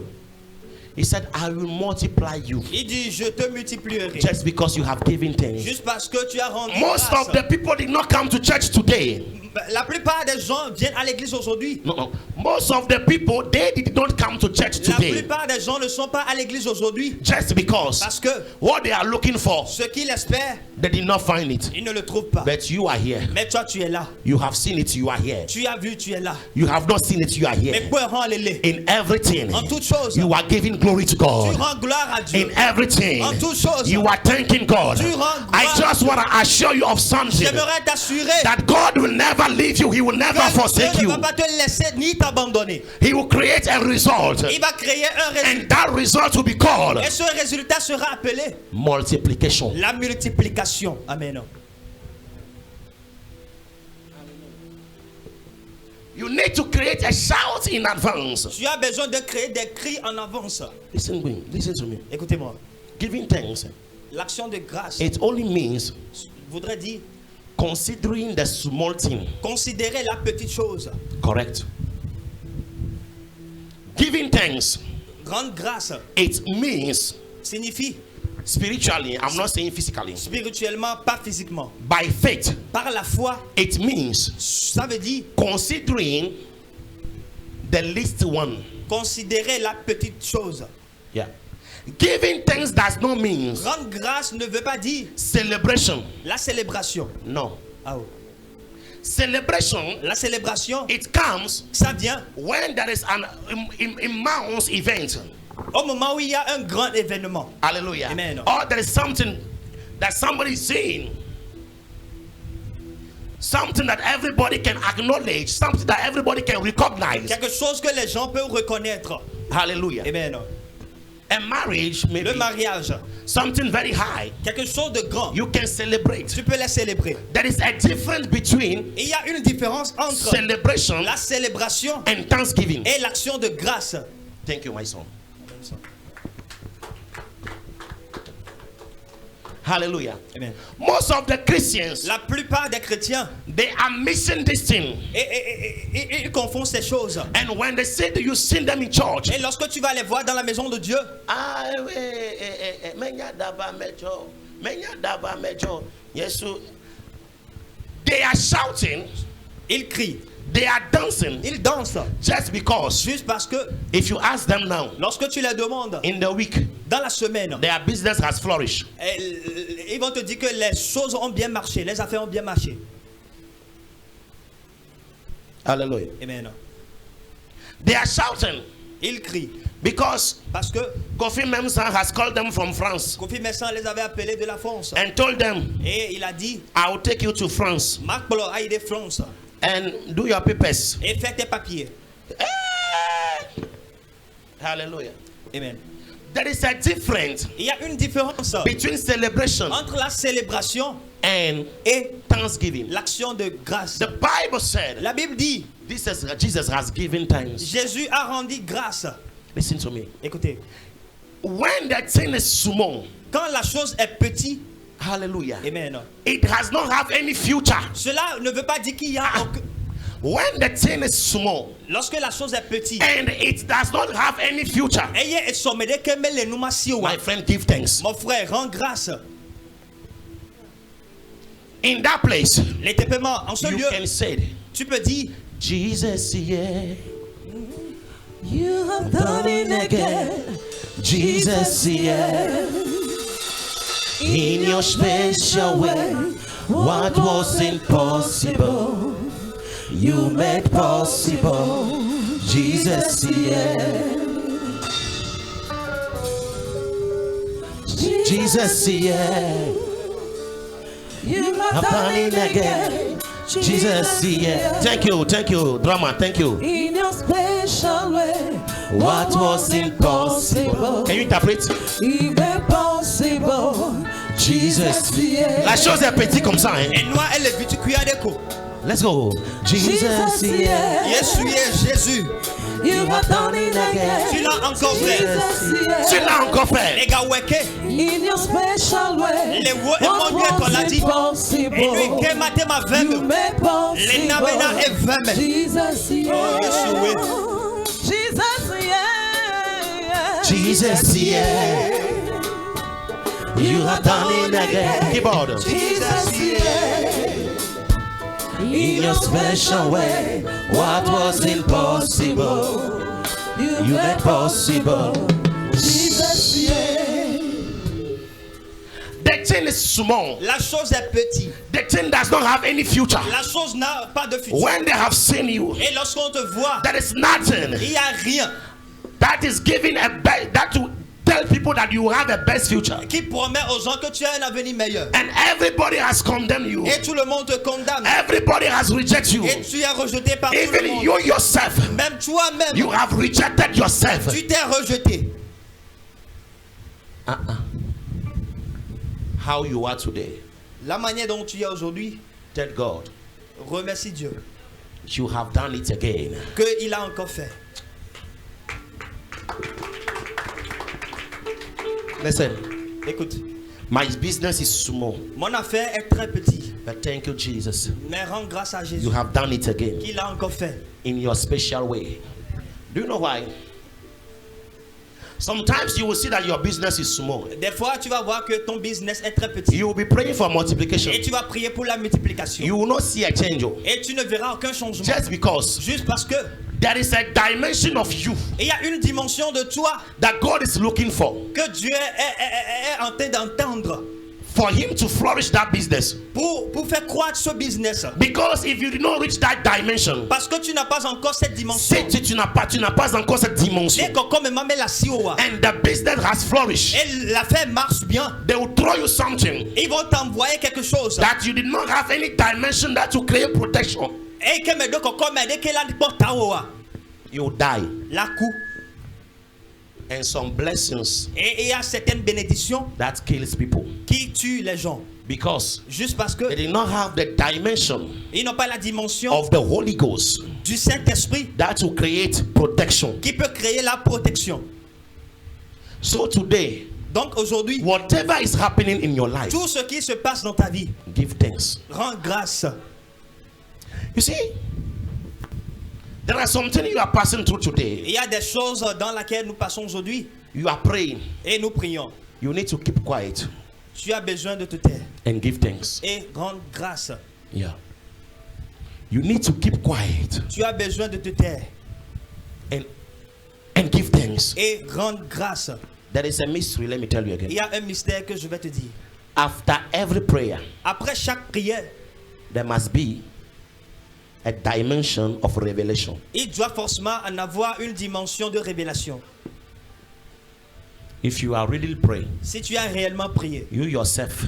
S1: He said, I will multiply you.
S2: Il dit, je te multiplierai.
S1: Just because you have given thanks.
S2: Juste parce que tu as rendu
S1: Most
S2: grâce.
S1: of the people did not come to church today.
S2: La plupart des gens viennent à l'église aujourd'hui.
S1: No. Most of the people, they did not come to church
S2: La
S1: today.
S2: plupart des gens ne sont pas à l'église aujourd'hui.
S1: Just because
S2: Parce que
S1: what they are looking for,
S2: ce qu'ils espèrent,
S1: they did not find it.
S2: ils ne le trouvent pas.
S1: But you are here.
S2: Mais toi, tu es là.
S1: You have seen it, you are here.
S2: Tu as vu, tu es là.
S1: You have not seen it, you are
S2: Mais
S1: here.
S2: quoi rend-les?
S1: In everything,
S2: En toute chose,
S1: you are giving glory to
S2: tu
S1: God.
S2: rends gloire à Dieu.
S1: In everything,
S2: En toute chose,
S1: you are thanking God.
S2: tu rends
S1: I
S2: gloire.
S1: just want to assure you of something.
S2: J'aimerais t'assurer
S1: That God will never leave you. He will never
S2: que
S1: forsake
S2: Dieu ne
S1: you.
S2: va pas te laisser ni t'abandonner.
S1: He will create a result.
S2: Il va créer un résultat.
S1: And that result will be called
S2: Et ce résultat sera appelé
S1: multiplication.
S2: la multiplication. Amen.
S1: You need to create a shout in advance.
S2: Tu as besoin de créer des cris en avance.
S1: Listen to me.
S2: Écoutez-moi.
S1: Giving thanks,
S2: L'action de grâce
S1: it only means
S2: voudrait dire
S1: considering the small thing.
S2: considérer la petite chose.
S1: Correct. Giving thanks,
S2: Rendre grâce
S1: it means
S2: signifie
S1: spiritually, I'm not saying physically,
S2: spirituellement, pas physiquement.
S1: by faith,
S2: Par la foi,
S1: it means
S2: ça veut dire
S1: considering the least one.
S2: considérer la petite chose.
S1: Yeah. Giving thanks does not mean
S2: Rendre grâce ne veut pas dire
S1: celebration.
S2: la célébration.
S1: No.
S2: Ah oh.
S1: Celebration,
S2: La célébration,
S1: it comes
S2: ça vient
S1: when there is an immense event.
S2: au moment où il y a un grand événement.
S1: Hallelujah.
S2: Amen.
S1: Or there is something that somebody is saying. Something that everybody can acknowledge. Something that everybody can recognize.
S2: Quelque chose que les gens peuvent reconnaître.
S1: Hallelujah.
S2: Amen.
S1: A marriage may
S2: Le
S1: be
S2: mariage,
S1: something very high.
S2: quelque chose de grand.
S1: You can celebrate.
S2: Tu peux les célébrer.
S1: There is a difference between
S2: Il y a une différence entre
S1: celebration
S2: la célébration
S1: and thanksgiving.
S2: et l'action de grâce.
S1: Thank you, my son. Hallelujah.
S2: Amen.
S1: Most of the Christians,
S2: La plupart des chrétiens,
S1: they are missing this thing.
S2: ils confondent ces choses.
S1: And when they say to you, sing them in church.
S2: Et lorsque tu vas les voir dans la maison de Dieu,
S1: they are shouting,
S2: ils crient,
S1: they are dancing,
S2: ils dansent.
S1: just because
S2: Juste parce que
S1: if you ask them now,
S2: lorsque tu les demandes,
S1: in the week,
S2: dans la semaine,
S1: their business has flourished.
S2: ils vont te dire que les choses ont bien marché, les affaires ont bien marché.
S1: Hallelujah.
S2: Amen.
S1: They are shouting
S2: Ils crient
S1: because
S2: parce que
S1: Kofi Memsan has called them from France
S2: Kofi Messan les avait appelés de la France.
S1: and told them,
S2: Et il a dit,
S1: I will take you to France
S2: Marc Polo aille de France
S1: and do your papers.
S2: et fais tes papiers.
S1: Hallelujah.
S2: Amen.
S1: There is a difference
S2: Il y a une différence
S1: between celebration
S2: entre la célébration
S1: and
S2: et
S1: thanksgiving.
S2: l'action de grâce.
S1: The Bible said
S2: La Bible dit,
S1: Jesus has given thanks.
S2: Jésus a rendu grâce.
S1: Listen to me.
S2: Écoutez,
S1: When the thing is small,
S2: quand la chose est petite,
S1: hallelujah,
S2: amen,
S1: it has not have any future.
S2: cela ne veut pas dire qu'il y a aucun...
S1: When the thing is small
S2: Lorsque la chose est petite,
S1: and it does not have any future,
S2: ayez sommé que me les noumasiwa.
S1: my friend, give thanks.
S2: Mon frère, rends grâce.
S1: In that place,
S2: Les paiements en ce
S1: you
S2: lieu,
S1: can say,
S2: tu peux dire,
S1: Jesus, yeah.
S3: You have done it again.
S1: Jesus, yeah. In your special way, what was impossible, you made possible. Jesus, yeah. Jesus, yeah.
S3: You have
S1: I've
S3: done
S1: done
S3: it
S1: it
S3: again.
S1: again. Jesus, yeah. Thank you, drama, thank you.
S3: In your special way,
S1: What was impossible? Can you interpret?
S3: Impossible.
S1: Jesus.
S3: Yeah.
S1: La chose est petite comme ça, hein?
S2: et nous, elle est vite cuillère d'écho.
S1: Let's go. Jesus,
S3: Jesus,
S1: yeah.
S3: yeah.
S2: Jésus,
S3: You have done it again.
S2: tu l'as encore fait.
S3: Jesus, yeah.
S1: Tu l'as encore fait.
S2: Les gars, ouais, que,
S3: In your special way,
S2: Les voix
S3: what
S2: émanouées, on l'a
S3: was
S2: dit.
S3: impossible,
S2: et lui, que matin ma
S3: you
S2: vemme,
S3: made
S2: les nabena et
S3: possible.
S2: vemme.
S3: Jesus, yeah.
S2: Yeshua.
S3: Jesus, yeah.
S1: Jesus, yeah. You have done it again. Keyboard.
S3: Jesus, yeah.
S1: In your special way, what was impossible, you made possible.
S3: Jesus, yeah.
S1: The thing is small.
S2: La chose est petite.
S1: The thing does not have any future.
S2: La chose n'a pas de futur.
S1: When they have seen you,
S2: Et lorsqu'on te voit,
S1: there is nothing
S2: il n'y a rien
S1: that is giving that to tell people that you have a best future.
S2: qui promet aux gens que tu as un avenir meilleur.
S1: And everybody has condemned you.
S2: Et tout le monde te condamne.
S1: Everybody has rejected you.
S2: Et tu es rejeté par tout le
S1: Even
S2: monde.
S1: you yourself,
S2: Même toi-même,
S1: you have rejected yourself.
S2: tu t'es rejeté.
S1: How you are today,
S2: La manière dont tu es aujourd'hui,
S1: tell God,
S2: remercie Dieu
S1: you have done it again.
S2: qu'il a encore fait.
S1: Listen,
S2: Écoute,
S1: my business is small,
S2: mon affaire est très petite,
S1: but thank you, Jesus.
S2: mais rends grâce à Jésus
S1: You have done it again
S2: qu'il a encore fait.
S1: in your special way. Do you know why? Sometimes you will see that your business is small.
S2: Des fois, tu vas voir que ton business est très petit.
S1: You will be praying for multiplication.
S2: Et tu vas prier pour la multiplication.
S1: You will not see a change.
S2: Et tu ne verras aucun changement.
S1: Just because
S2: Juste parce que
S1: there is a dimension of you
S2: il y a une dimension de toi
S1: that God is looking for
S2: que Dieu est en train d'entendre
S1: for him to flourish that business.
S2: pour faire croître ce business.
S1: Because if you did not reach that dimension,
S2: Parce que tu n'as pas encore cette dimension.
S1: si tu n'as pas encore cette dimension,
S2: Et comme maman la sioa.
S1: and the business has flourished,
S2: Et l'affaire marche bien.
S1: they will throw you something
S2: Ils vont t'envoyer quelque chose.
S1: that you did not have any dimension that will create protection.
S2: Et que me do comme me que la porte awa.
S1: You die.
S2: La coup.
S1: And some blessings
S2: Et il y a certaines bénédictions
S1: that kills people
S2: qui tuent les gens.
S1: because
S2: Juste parce
S1: they
S2: que
S1: did not have the dimension
S2: ils n'ont pas la dimension
S1: of the Holy Ghost
S2: du Saint-Esprit
S1: that will create protection.
S2: qui peut créer la protection.
S1: So today,
S2: Donc aujourd'hui,
S1: whatever is happening in your life,
S2: tout ce qui se passe dans ta vie,
S1: give thanks.
S2: rends grâce.
S1: You see, there are something you are passing through today.
S2: Il y a des choses dans lesquelles nous passons aujourd'hui
S1: You are praying.
S2: et nous prions.
S1: You need to keep quiet
S2: Tu as besoin de te taire
S1: and give thanks.
S2: et rendre grâce.
S1: Yeah. You need to keep quiet
S2: Tu as besoin de te taire
S1: and give thanks.
S2: et rendre grâce.
S1: There is a mystery, let me tell you
S2: Il
S1: again.
S2: y a un mystère que je vais te dire.
S1: After every prayer,
S2: Après chaque prière,
S1: there must be a dimension of revelation.
S2: il doit forcément en avoir une dimension de révélation.
S1: If you are really praying,
S2: Si tu as réellement prié,
S1: you yourself,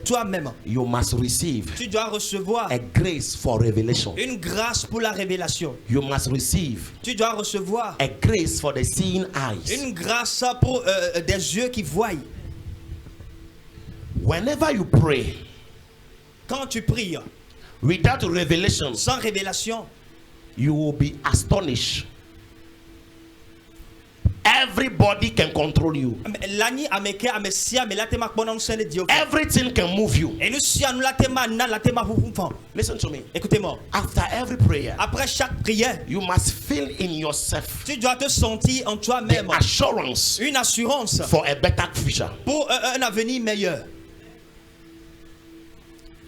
S2: toi-même,
S1: you must receive
S2: tu dois recevoir
S1: a grace for revelation.
S2: une grâce pour la révélation.
S1: You must receive
S2: Tu dois recevoir
S1: a grace for the seeing eyes.
S2: une grâce pour des yeux qui voient.
S1: Whenever you pray
S2: Quand tu pries
S1: without revelation,
S2: sans révélation,
S1: you will be astonished. Everybody can control you. Everything can move you. Listen to me.
S2: Écoutez-moi.
S1: After every prayer,
S2: Après chaque prière,
S1: you must feel in yourself
S2: tu dois te sentir en toi-même
S1: the assurance
S2: une assurance
S1: for a better future.
S2: pour un avenir meilleur.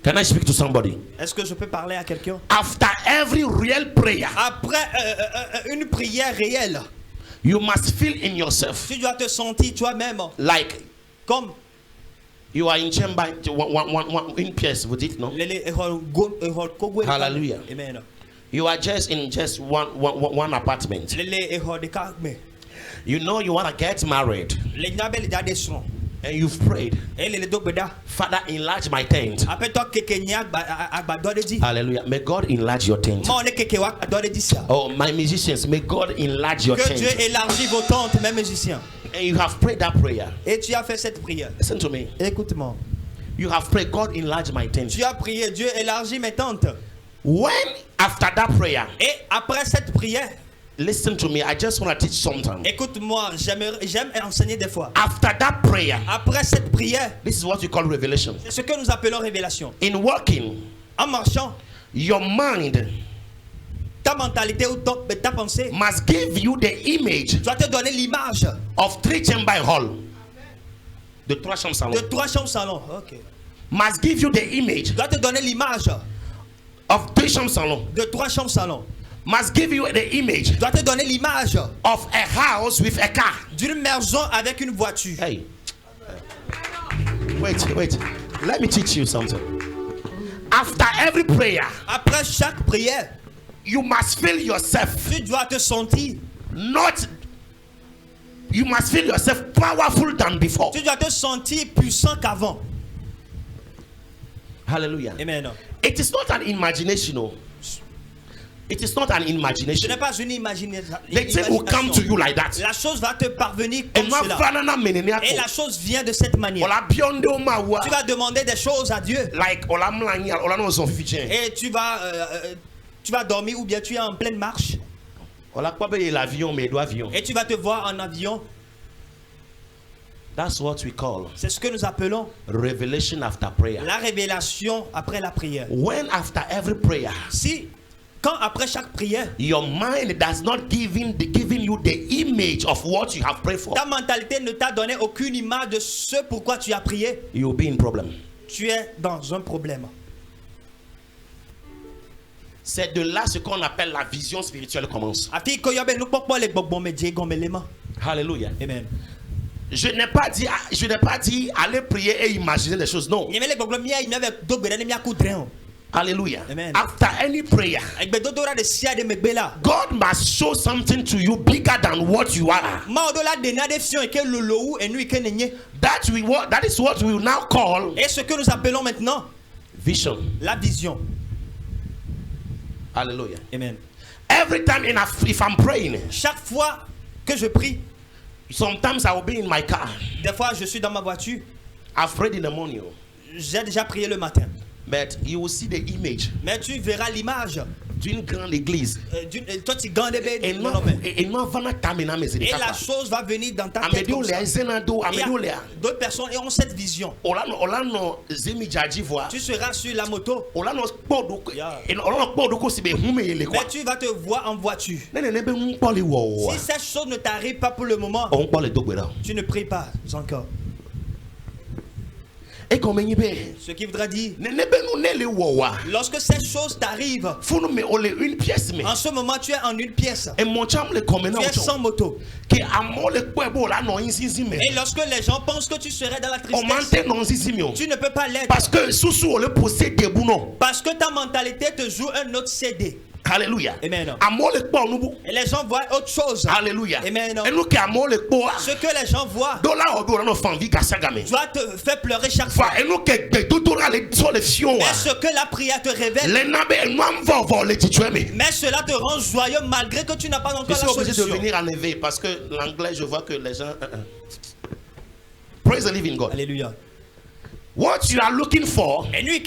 S1: Can I speak to somebody?
S2: Est-ce que je peux parler à quelqu'un?
S1: After every real prayer,
S2: Après une prière réelle,
S1: you must feel in yourself
S2: tu dois te sentir toi-même
S1: like
S2: comme
S1: you are in chamber in PS with it, no? Hallelujah.
S2: Amen.
S1: You are just in one apartment. You know you want to get married and you've prayed, Father, enlarge my tent. Hallelujah. May God enlarge your tent. Oh, my musicians, may God enlarge your
S2: Que Dieu
S1: tent.
S2: élargit vos tentes, mes musiciens.
S1: And you have prayed that prayer.
S2: Et tu as fait cette prière.
S1: Listen to me.
S2: Écoute-moi.
S1: You have prayed, God enlarge my tent.
S2: Tu as prié, Dieu élargit mes tentes.
S1: When after that prayer,
S2: Et après cette prière,
S1: listen to me, I just want to teach something.
S2: écoute-moi, j'aime enseigner des fois.
S1: After that prayer,
S2: Après cette prière,
S1: this is what you call revelation.
S2: c'est ce que nous appelons révélation.
S1: In walking,
S2: En marchant,
S1: your mind
S2: ta mentalité ou ta pensée
S1: must give you the image
S2: doit te donner l'image
S1: of 3-chamber hall. The 3 chambres salon.
S2: de 3 chambres salon. Ok.
S1: Must give you the image
S2: Doit te donner l'image
S1: of 3 chambres salon.
S2: de 3 chambres salon.
S1: Must give you the image
S2: Doit te donner l'image
S1: of a house with a car.
S2: d'une maison avec une voiture.
S1: Hey. Wait. Let me teach you something. After every prayer,
S2: Après chaque prière,
S1: you must feel yourself
S2: tu dois te sentir,
S1: you must feel yourself powerful than before.
S2: tu dois te sentir puissant qu'avant.
S1: Hallelujah.
S2: Amen.
S1: It is not an imagination. No. It is not an
S2: Ce
S1: imagination.
S2: n'est pas une imagination.
S1: The thing will come to you like that.
S2: La chose va te parvenir
S1: And
S2: comme cela.
S1: not
S2: Et la chose vient de cette manière. Tu vas demander des choses à Dieu.
S1: like
S2: Et tu vas dormir ou bien tu es en pleine marche.
S1: l'avion mais avion.
S2: Et tu vas te voir en avion.
S1: That's what we call
S2: C'est ce que nous appelons
S1: revelation after prayer.
S2: la révélation après la prière.
S1: When after every prayer,
S2: Si, quand après chaque prière,
S1: your mind does not giving you the image of what you have prayed for,
S2: ta mentalité ne t'a donné aucune image de ce pourquoi tu as prié,
S1: you'll be in problem.
S2: tu es dans un problème.
S1: C'est de là ce qu'on appelle la vision spirituelle commence. Hallelujah.
S2: Amen.
S1: Je n'ai pas dit aller prier et imaginer des choses. Non. Hallelujah.
S2: Amen.
S1: After any prayer, God must show something to you bigger than what you are. That is what we will now call
S2: Et ce que nous appelons maintenant
S1: vision.
S2: la vision.
S1: Hallelujah.
S2: Amen.
S1: Every time if I'm praying,
S2: Chaque fois que je prie,
S1: sometimes I will be in my car.
S2: des fois je suis dans ma voiture,
S1: I've prayed in the morning.
S2: j'ai déjà prié le matin.
S1: But you will see the image
S2: Mais tu verras l'image
S1: d'une grande église.
S2: Toi, tu gagnes des bêtes.
S1: Et
S2: la chose va venir dans ta tête comme ça. D'autres personnes auront cette vision. Tu seras sur la moto. Mais tu vas te voir en voiture. Si cette chose ne t'arrive pas pour le moment, tu ne pries pas encore. Ce qui voudra dire, lorsque cette chose t'arrive, en ce moment tu es en une pièce, tu es sans moto. Et lorsque les gens pensent que tu serais dans la tristesse, tu ne peux pas l'être. Parce que ta mentalité te joue un autre CD.
S1: Alléluia.
S2: Amen. Et les gens voient autre chose.
S1: Alléluia.
S2: Amen. Ce que les gens voient doit te faire pleurer chaque fois. Et ce que la prière te révèle, mais cela te rend joyeux malgré que tu n'as pas encore la solution.
S1: Je suis obligé de venir en éveil parce que l'anglais, je vois que les gens... Praise the living God.
S2: Alléluia.
S1: What you are looking for, you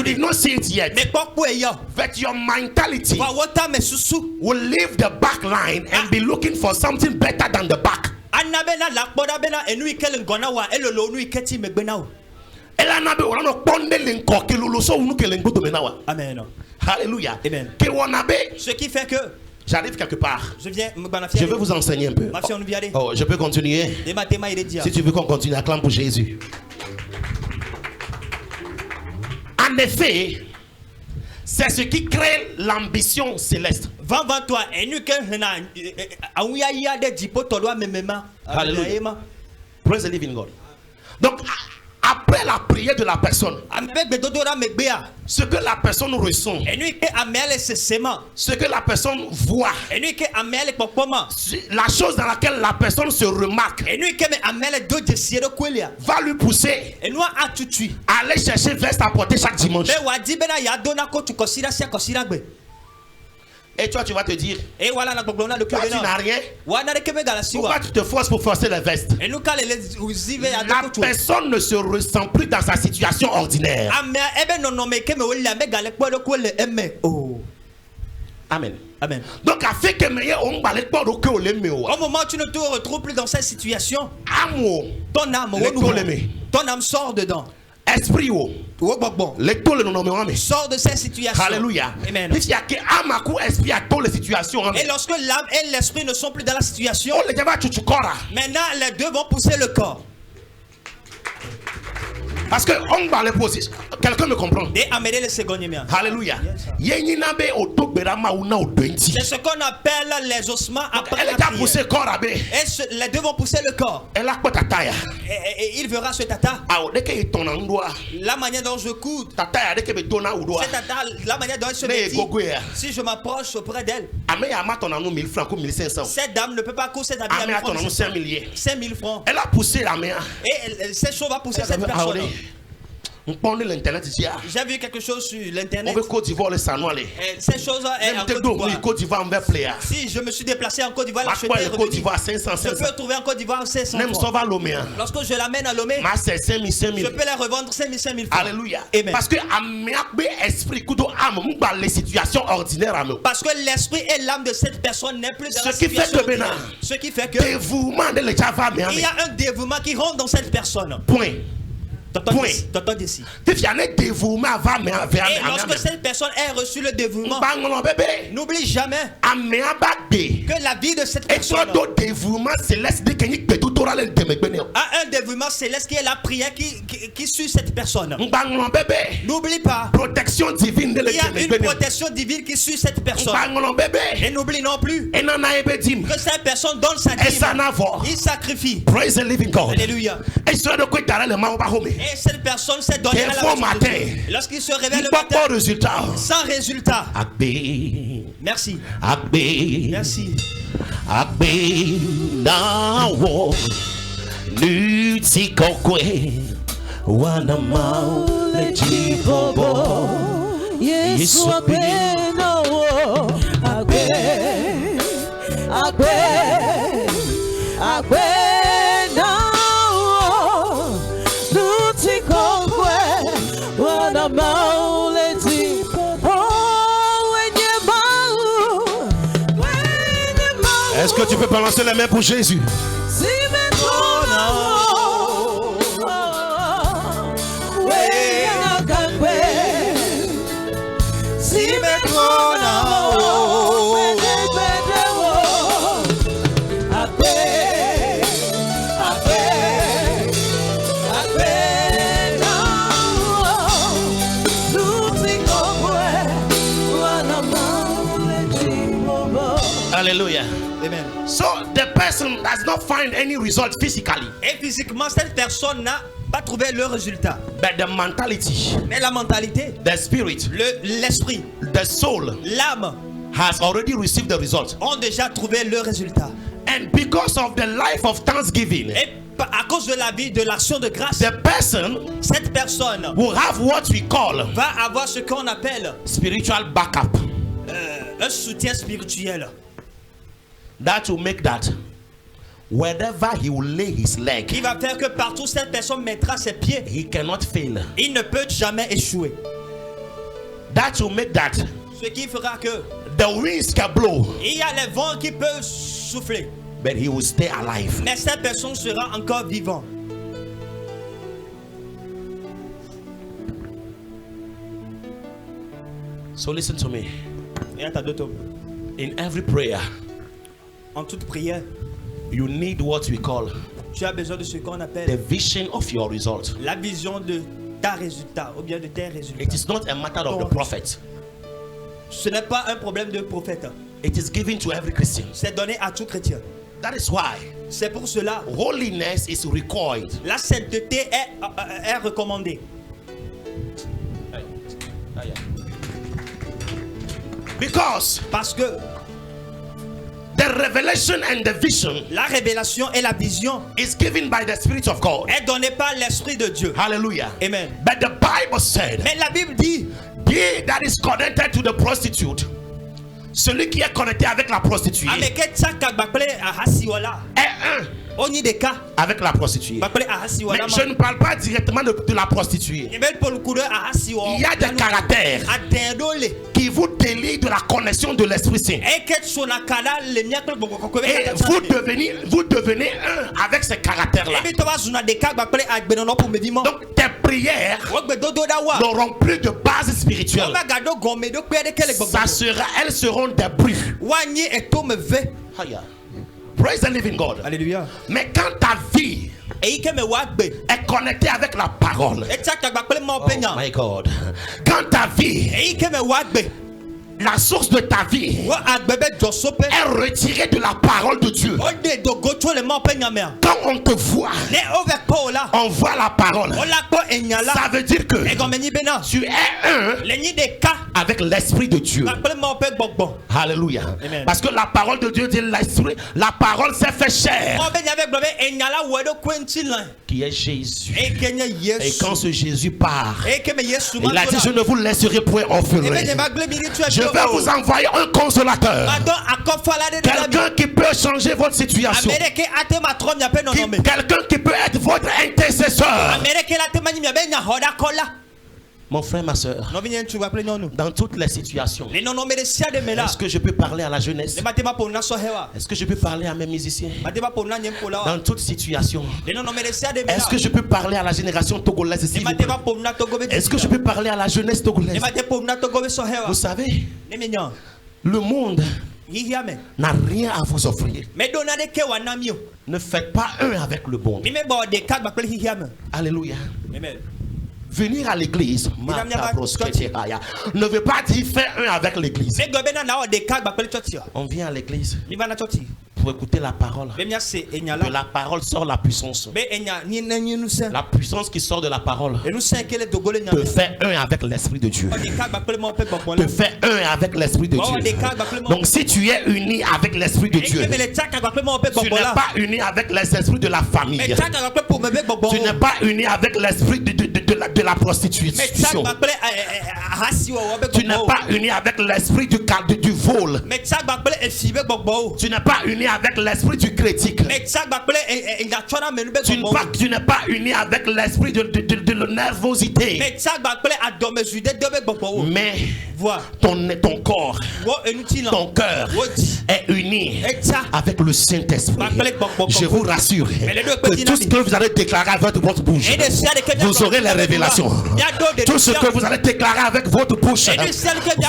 S1: did not see it yet. But your mentality will leave the back line and be looking for something better than the back.
S2: Amen.
S1: Hallelujah.
S2: Amen. Ce qui fait que
S1: j'arrive quelque part.
S2: Je
S1: veux vous enseigner un peu. Oh, je peux continuer. Si tu veux qu'on continue, acclame pour Jésus. En effet, c'est ce qui crée l'ambition céleste. Hallelujah. Praise the living God. Donc, après la prière de la personne, ce que la personne ressent, ce que la personne voit, la chose dans laquelle la personne se remarque, va lui pousser à aller chercher veste à porter chaque dimanche. Et toi, tu vas te dire, toi, tu n'as rien. Pourquoi tu te forces pour forcer les vestes? La personne ne se ressent plus dans sa situation ordinaire. Amen.
S2: Amen.
S1: Donc,
S2: au moment où tu ne te retrouves plus dans cette situation, ton âme sort dedans.
S1: Esprit
S2: sort de cette situation.
S1: Alléluia.
S2: Amen. Et lorsque l'âme et l'esprit ne sont plus dans la situation, maintenant les deux vont pousser le corps.
S1: Parce que quelqu'un me comprend.
S2: Alléluia. C'est ce qu'on appelle les ossements après la prière. Et les deux vont pousser le corps. Et il verra ce tata. La manière dont je coude. Cette tata, la manière dont elle se met. Si je m'approche auprès d'elle, cette dame ne peut pas couper cette habille à 5 000 francs.
S1: Elle a poussé la main.
S2: Et cette chose va pousser cette personne. J'ai vu quelque chose sur l'internet. Cette chose est en Côte d'Ivoire. Si je me suis déplacé en Côte d'Ivoire, je peux trouver en Côte d'Ivoire 500 francs. Lorsque je l'amène à Lomé, je peux la revendre 5 000 francs.
S1: Alléluia. Parce que
S2: l'esprit et l'âme de cette personne n'est plus dans la situation. Ce qui fait que il y a un dévouement qui rentre dans cette personne.
S1: Point.
S2: Et lorsque cette personne a reçu le dévouement, n'oublie jamais que la vie de cette personne a un dévouement céleste qui est la prière qui suit cette personne. N'oublie pas,
S1: protection divine
S2: il y a une protection divine qui suit cette personne. Et n'oublie non plus que cette personne donne sa dîme. Il sacrifie.
S1: Praise the living God.
S2: Alléluia. Et cette personne s'est donnée à la matin. Lorsqu'il se réveille le matin, sans résultat. Merci. Merci.
S1: Est-ce que tu peux balancer les mains pour Jésus? Hallelujah.
S2: Amen.
S1: So the person does not find any result physically.
S2: Et physiquement, cette personne n'a pas trouvé le résultat.
S1: But the mentality,
S2: mais la mentalité,
S1: the spirit,
S2: l'esprit,
S1: the soul,
S2: l'âme
S1: has already received the result.
S2: Ont déjà trouvé le résultat.
S1: And because of the life of thanksgiving,
S2: et à cause de la vie de l'action de grâce,
S1: the person,
S2: cette personne,
S1: will have what we call,
S2: va avoir ce qu'on appelle
S1: spiritual backup.
S2: Un soutien spirituel.
S1: That will make that wherever he will lay his leg,
S2: il va faire que partout cette personne mettra ses pieds,
S1: he cannot fail.
S2: Il ne peut jamais échouer.
S1: That will make that,
S2: ce qui fera que
S1: the winds can blow,
S2: il y a les vents qui peuvent souffler,
S1: but he will stay alive.
S2: Mais cette personne sera encore vivant.
S1: So listen to me.
S2: In
S1: every prayer,
S2: en toute prière,
S1: you need what we call,
S2: tu as besoin de ce qu'on appelle,
S1: the vision of your result.
S2: La vision de ta résultat ou bien de tes résultats.
S1: It is not a matter of the prophet.
S2: Ce n'est pas un problème de prophète.
S1: It is given to every Christian.
S2: C'est donné à tout chrétien.
S1: That is why.
S2: C'est pour cela.
S1: Holiness is required.
S2: La sainteté est recommandée. Parce que
S1: the revelation and the vision,
S2: la révélation et la vision,
S1: is given by the Spirit of God.
S2: Est donnée par l'Esprit de Dieu.
S1: Hallelujah.
S2: Amen.
S1: But the Bible said,
S2: mais la Bible dit,
S1: he that is connected to the prostitute, celui qui est connecté avec la prostituée, est un avec la prostituée. Mais je ne parle pas directement de la prostituée. Il y a des caractères qui vous délient de la connexion de l'Esprit Saint. Et vous devenez un avec ces caractères-là. Donc tes prières n'auront plus de base spirituelle. Elles seront des bruits. Praise the living God.
S2: Alléluia.
S1: Mais quand ta vie est connectée avec la parole, oh my God, quand ta vie, la source de ta vie est retirée de la parole de Dieu. Quand on te voit, on voit la parole. Ça veut dire que tu es un avec l'Esprit de Dieu. Alléluia. Parce que la parole de Dieu dit l'Esprit, la parole s'est fait chair, qui est Jésus. Et quand ce Jésus part, il a dit: je ne vous laisserai point orphelin. Je vais vous envoyer un consolateur, quelqu'un qui peut changer votre situation, quelqu'un qui peut être votre intercesseur. Mon frère, ma soeur, dans toutes les situations, est-ce que je peux parler à la jeunesse? Est-ce que je peux parler à mes musiciens? Dans toute situation, est-ce que je peux parler à la génération togolaise ici? Est-ce que je peux parler à la jeunesse togolaise? Vous savez, le monde n'a rien à vous offrir. Ne faites pas un avec le bon. Alléluia. Venir à l'église ne veut pas dire faire un avec l'église. On vient à l'église pour écouter la parole. De la parole sort la puissance. La puissance qui sort de la parole te fait un avec l'Esprit de Dieu. Te fait un avec l'Esprit de Dieu. Donc si tu es uni avec l'Esprit de Dieu, tu n'es pas uni avec l'esprit de la famille. Tu n'es pas uni avec l'esprit de la prostitution. Tu n'es pas uni avec l'esprit du vol. Tu n'es pas uni avec l'esprit du critique. Tu n'es pas uni avec l'esprit de la nervosité. Mais ton corps, ton cœur est uni avec le Saint-Esprit. Je vous rassure que tout ce que vous allez déclarer avec votre bouche, vous aurez la révélation. Tout ce que vous allez déclarer avec votre bouche,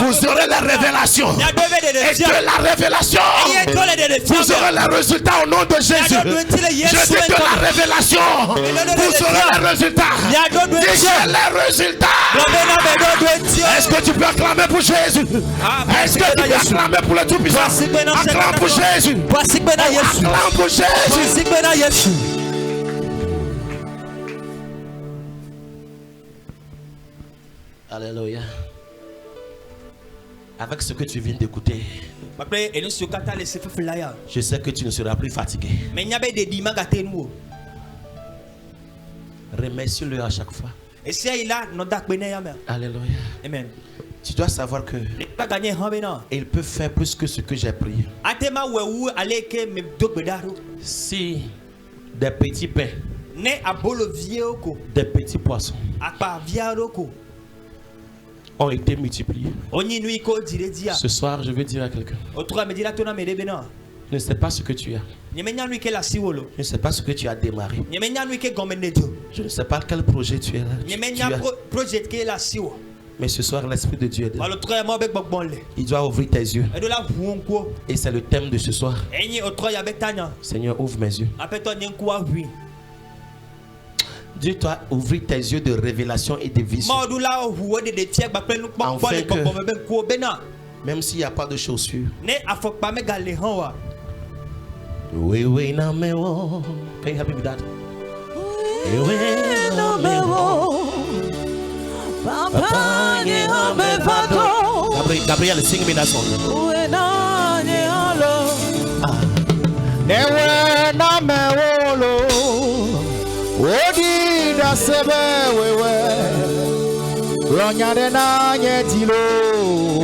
S1: vous aurez la révélation. Et que la révélation, vous aurez le résultat au nom de Jésus. Je dis que la révélation, vous aurez le résultat. Déjà les résultats. Est-ce que tu peux acclamer pour Jésus? Est-ce que tu peux acclamer pour le Tout-Puissant? Acclame pour Jésus. Acclame pour Jésus. Alléluia. Avec ce que tu viens d'écouter, je sais que tu ne seras plus fatigué. Remercie-le à chaque fois. Alléluia.
S2: Amen.
S1: Tu dois savoir que il peut faire plus que ce que j'ai prié. Si des petits pains, des petits poissons ont été multipliés, ce soir je veux dire à quelqu'un, je ne sais pas ce que tu as. Je ne sais pas ce que tu as démarré. Je ne sais pas quel projet tu es là. Mais ce soir, l'Esprit de Dieu est là. Il doit ouvrir tes yeux. Et c'est le thème de ce soir. Seigneur, ouvre mes yeux. Dieu doit ouvrir tes yeux de révélation et de vision. Afin que, même s'il n'y a pas de chaussures, oui, oui, non, mais oh. Can you help me with that? Oui, oui, non, mais oh. Papa, Gabriel, sing me that song.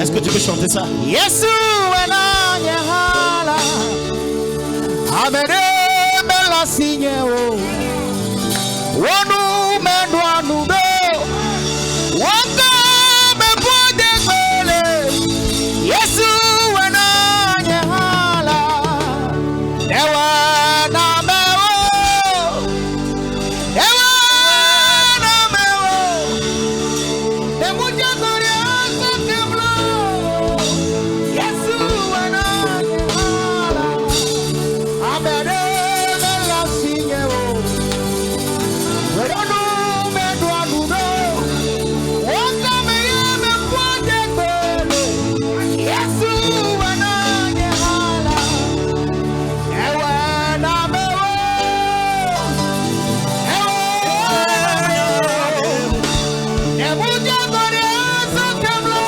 S1: Est-ce que tu peux chanter ça?
S4: Yes, Amede bela signeo wonu medwa nudo waka me pode gbele Yesu wana nyahala dewa na mewo demuja gore akemlo Yesu wana nyahala Amede bela signeo wonu medwa nudo waka me pode gbele Yesu wana nyahala dewa na mewo demuja gore akemlo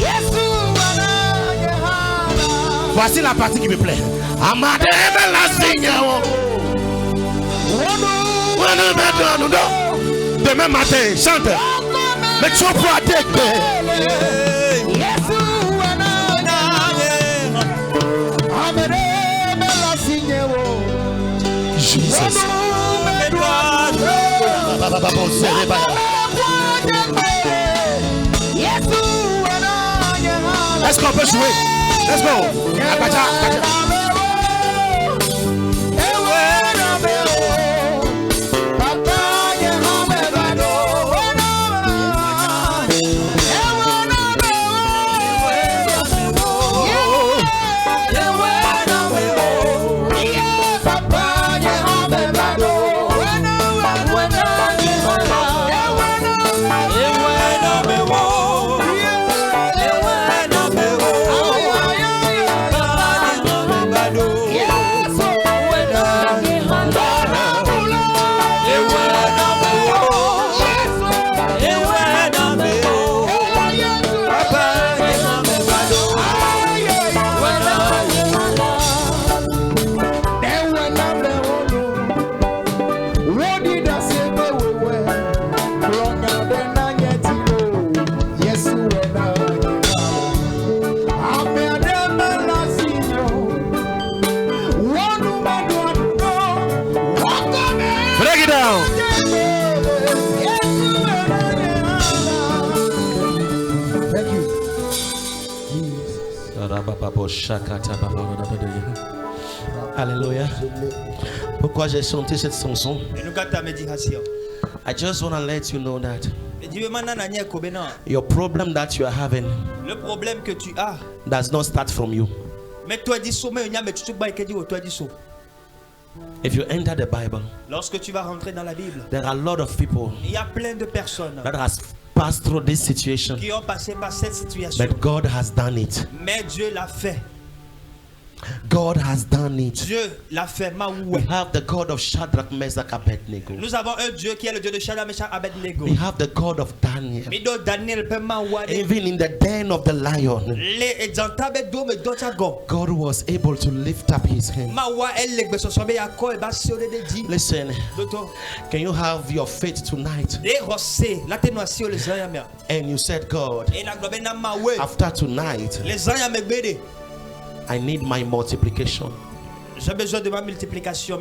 S4: Yesu wana nyahala.
S1: Voici la partie qui me plaît. Amade bela signeo. Demain matin, chante. Mais tu vas Jesus. Est-ce qu'on peut jouer? Let's go. Abacha, abacha. Alléluia. Pourquoi j'ai chanté cette chanson? I just want to let you know that your problem that you are having,
S2: le problème que tu as,
S1: does not start from you. If you enter the Bible,
S2: lorsque tu vas rentrer dans la Bible,
S1: there are a lot of people
S2: il y a plein de personnes
S1: that has passed through this situation,
S2: qui ont passé par cette situation.
S1: but God has done it.
S2: Mais Dieu l'a fait.
S1: God has done it.
S2: Dieu l'a fait.
S1: We have the God of Shadrach, Meshach, Abednego.
S2: Nous avons un Dieu qui est le Dieu de Shadrach, Meshach, Abednego.
S1: We have the God of Daniel. Even in the den of the lion, God was able to lift up his hand. Listen, can you have your faith tonight? And you said, God, after tonight, I need my multiplication.
S2: J'ai besoin de ma multiplication.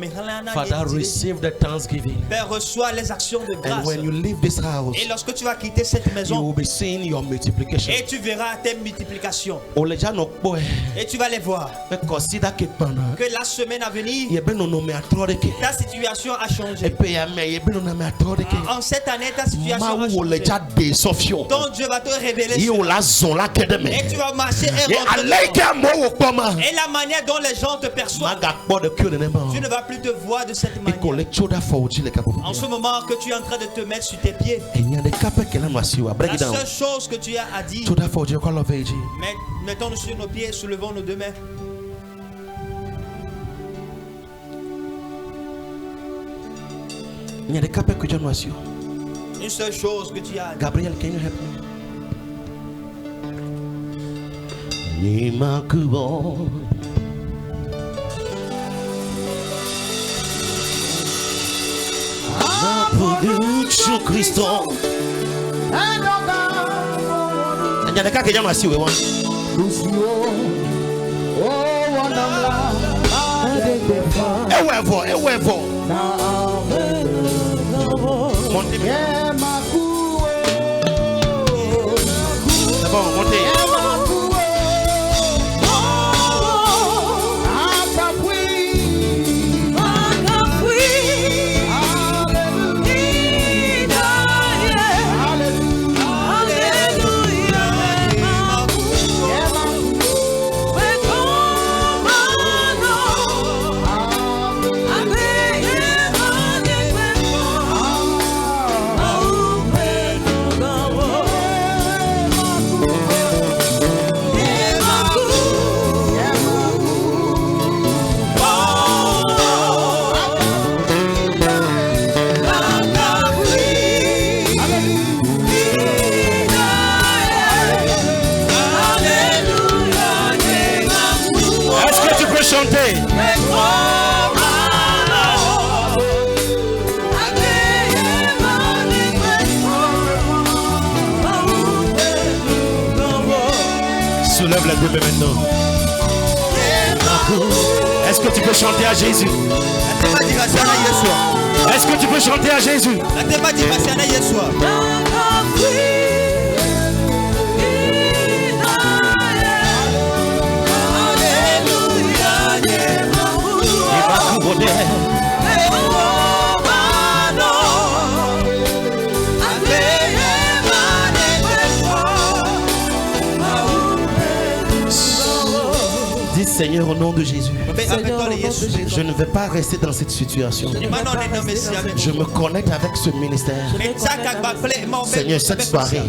S1: Father, receive the thanksgiving.
S2: Père, reçois les actions de grâce.
S1: And when you leave this house,
S2: et lorsque tu vas quitter cette maison,
S1: you will be seeing your multiplication.
S2: Et tu verras tes multiplications. Et tu vas les voir. Que la semaine à venir, ta situation a changé. En cette année, ta situation a changé. Donc Dieu va te révéler cela. Et tu vas marcher et rentrer. Et la manière dont les gens te perçoivent, tu ne vas plus te voir de cette manière. En ce moment que tu es en train de te mettre sur tes pieds, la seule chose que tu as à dire, mettons-nous sur nos pieds, soulevons nos deux mains. Une seule chose que tu as à dire.
S1: Gabriel, can you help me? Production Christo. Il y a des cas qui sont assis. Montez. C'est bon, montez. Soulève la deux maintenant. Est-ce que tu peux chanter à Jésus? Est-ce que tu peux chanter à Jésus? Dis Seigneur au nom de Jésus. Je ne vais pas rester dans cette situation. Je me connecte avec ce ministère. Seigneur, cette soirée,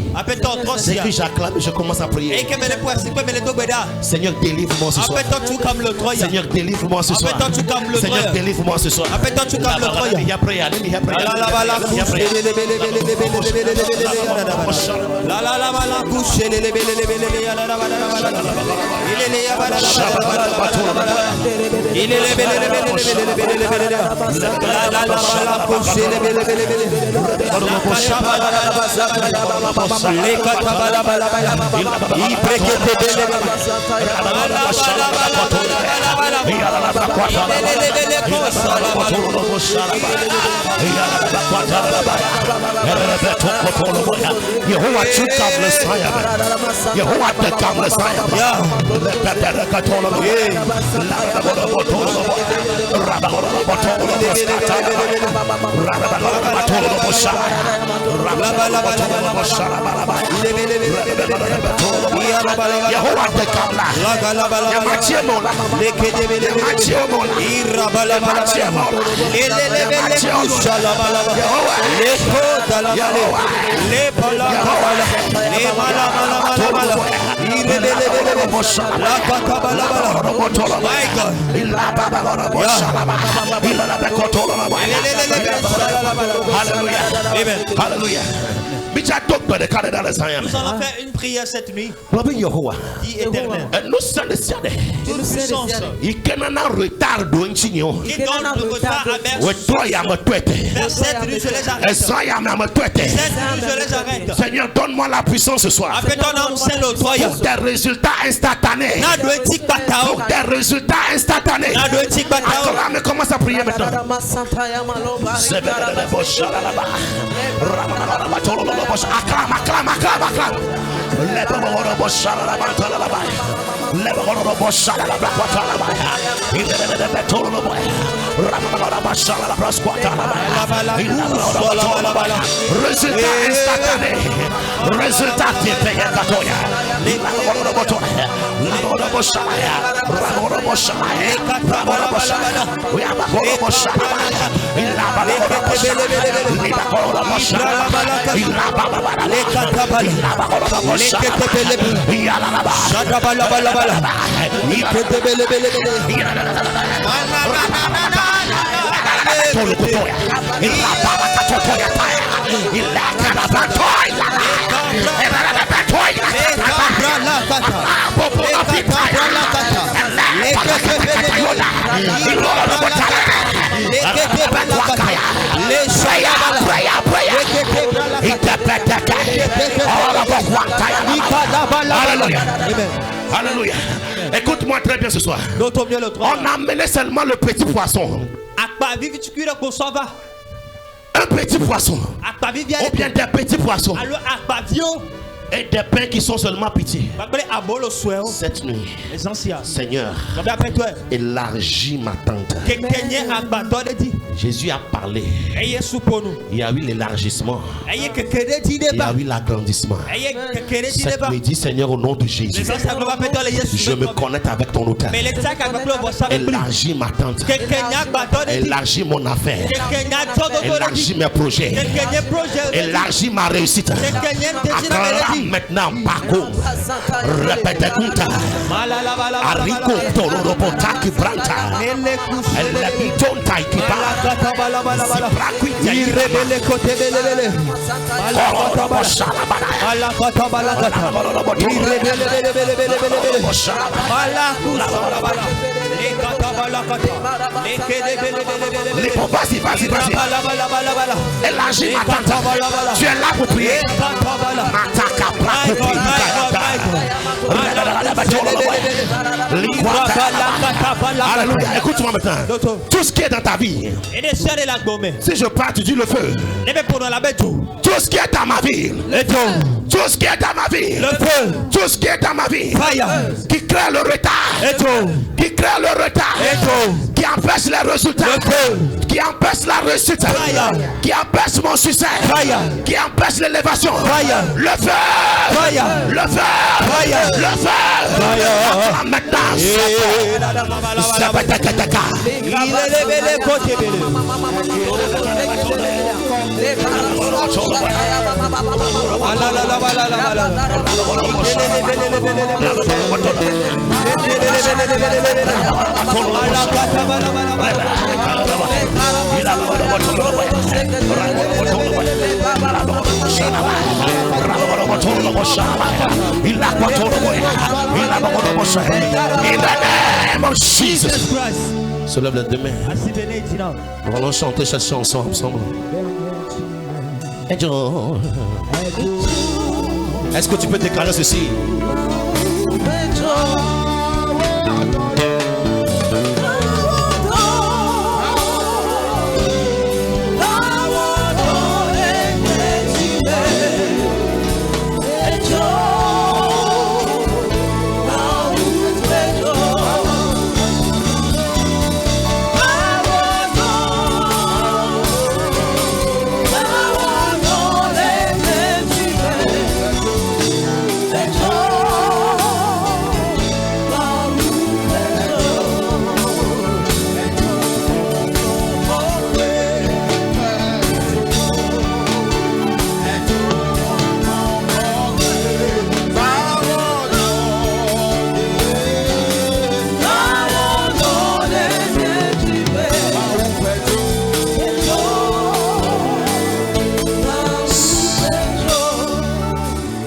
S1: dès que j'acclame, je commence à prier. Seigneur, délivre-moi ce soir. Seigneur, délivre-moi ce soir. Seigneur, délivre-moi ce soir. Yehovah took Messiah. Yehovah took Messiah. Hallelujah. Nous
S2: allons faire une prière cette nuit. Dis Éternel. Toute puissance qui donne le retard vers cette nuit, je les arrête. Cette nuit, je les arrête.
S1: Seigneur, donne-moi la puissance ce soir. Pour des résultats instantanés. Pour des résultats instantanés. Acclame, commence à prier maintenant. Acclame, acclame, acclame, acclame. Résultat instantané. Résultat qui est payé. Alléluia. Écoute-moi très bien ce soir. On a amené seulement le petit poisson. Un petit poisson. Ou bien des petits poissons. Et des pains qui sont seulement petits. Cette nuit, Seigneur, élargis ma tente. Jésus a parlé. Il y a eu l'élargissement. Il y a eu l'agrandissement. Cette nuit, Seigneur, au nom de Jésus, je me connecte avec ton autel. Élargis ma tente. Élargis mon affaire. Élargis mes projets. Élargis ma réussite. Maintenant, Paco, répète Kunta, Arico, Torobota, Kibranta, Elebitonta, Kibala, vas-y, vas-y, vas-y. Élargis ma tente. Tu es là pour prier. Alléluia. Écoute-moi maintenant. Tout ce qui est dans ta vie, si je pars, tu dis le feu. Tout ce qui est dans ma vie, tout ce qui est dans ma vie, tout ce qui est dans ma vie, qui crée le retard, qui crée le retard, qui empêche les résultats, qui empêche la réussite, qui empêche mon succès, qui empêche l'élévation. Le feu, le feu, le feu. Maintenant, name of Jesus. Se lève les deux mains. Nous allons chanter cette chanson ensemble. Est-ce que tu peux déclarer ceci?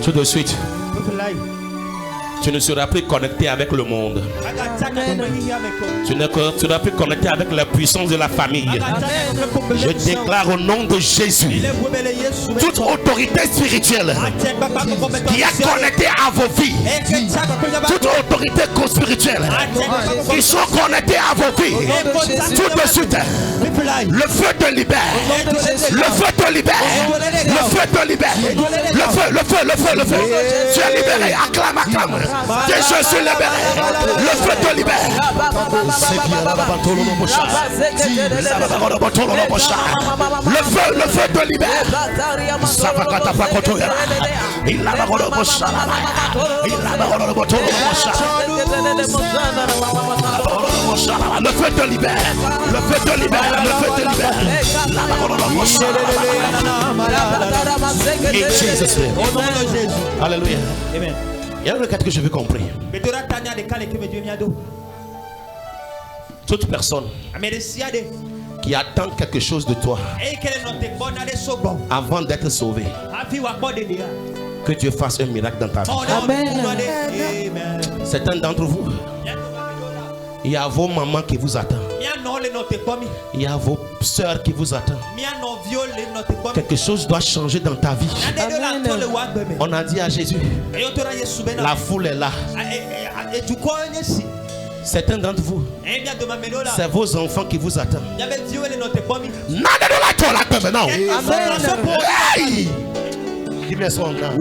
S1: Tout de suite, tu ne seras plus connecté avec le monde. Tu ne seras plus connecté avec la puissance de la famille. Je déclare au nom de Jésus, toute autorité spirituelle qui est connectée à vos vies, toute autorité spirituelle qui sont connectées à vos vies, tout de suite, le feu te libère. Le feu te libère. Le feu te libère. Le feu, le feu, le feu, le feu. Tu es libéré. Acclame, acclame. Je suis libéré. Le feu te libère. Le feu te libère. Le feu te libère. Le feu te libère. Le feu te libère. In Jesus' name. Alléluia.
S2: Amen.
S1: Il y a quelque chose que je veux comprendre. Toute personne qui attend quelque chose de toi avant d'être sauvé, que Dieu fasse un miracle dans ta vie.
S3: Amen.
S1: Certains d'entre vous, il y a vos mamans qui vous attendent. Il y a vos soeurs qui vous attendent. Quelque chose doit changer dans ta vie.
S3: Amen.
S1: On a dit à Jésus, la foule est là. Certains d'entre vous, c'est vos enfants qui vous attendent. Maintenant. Hey! Give me a song now.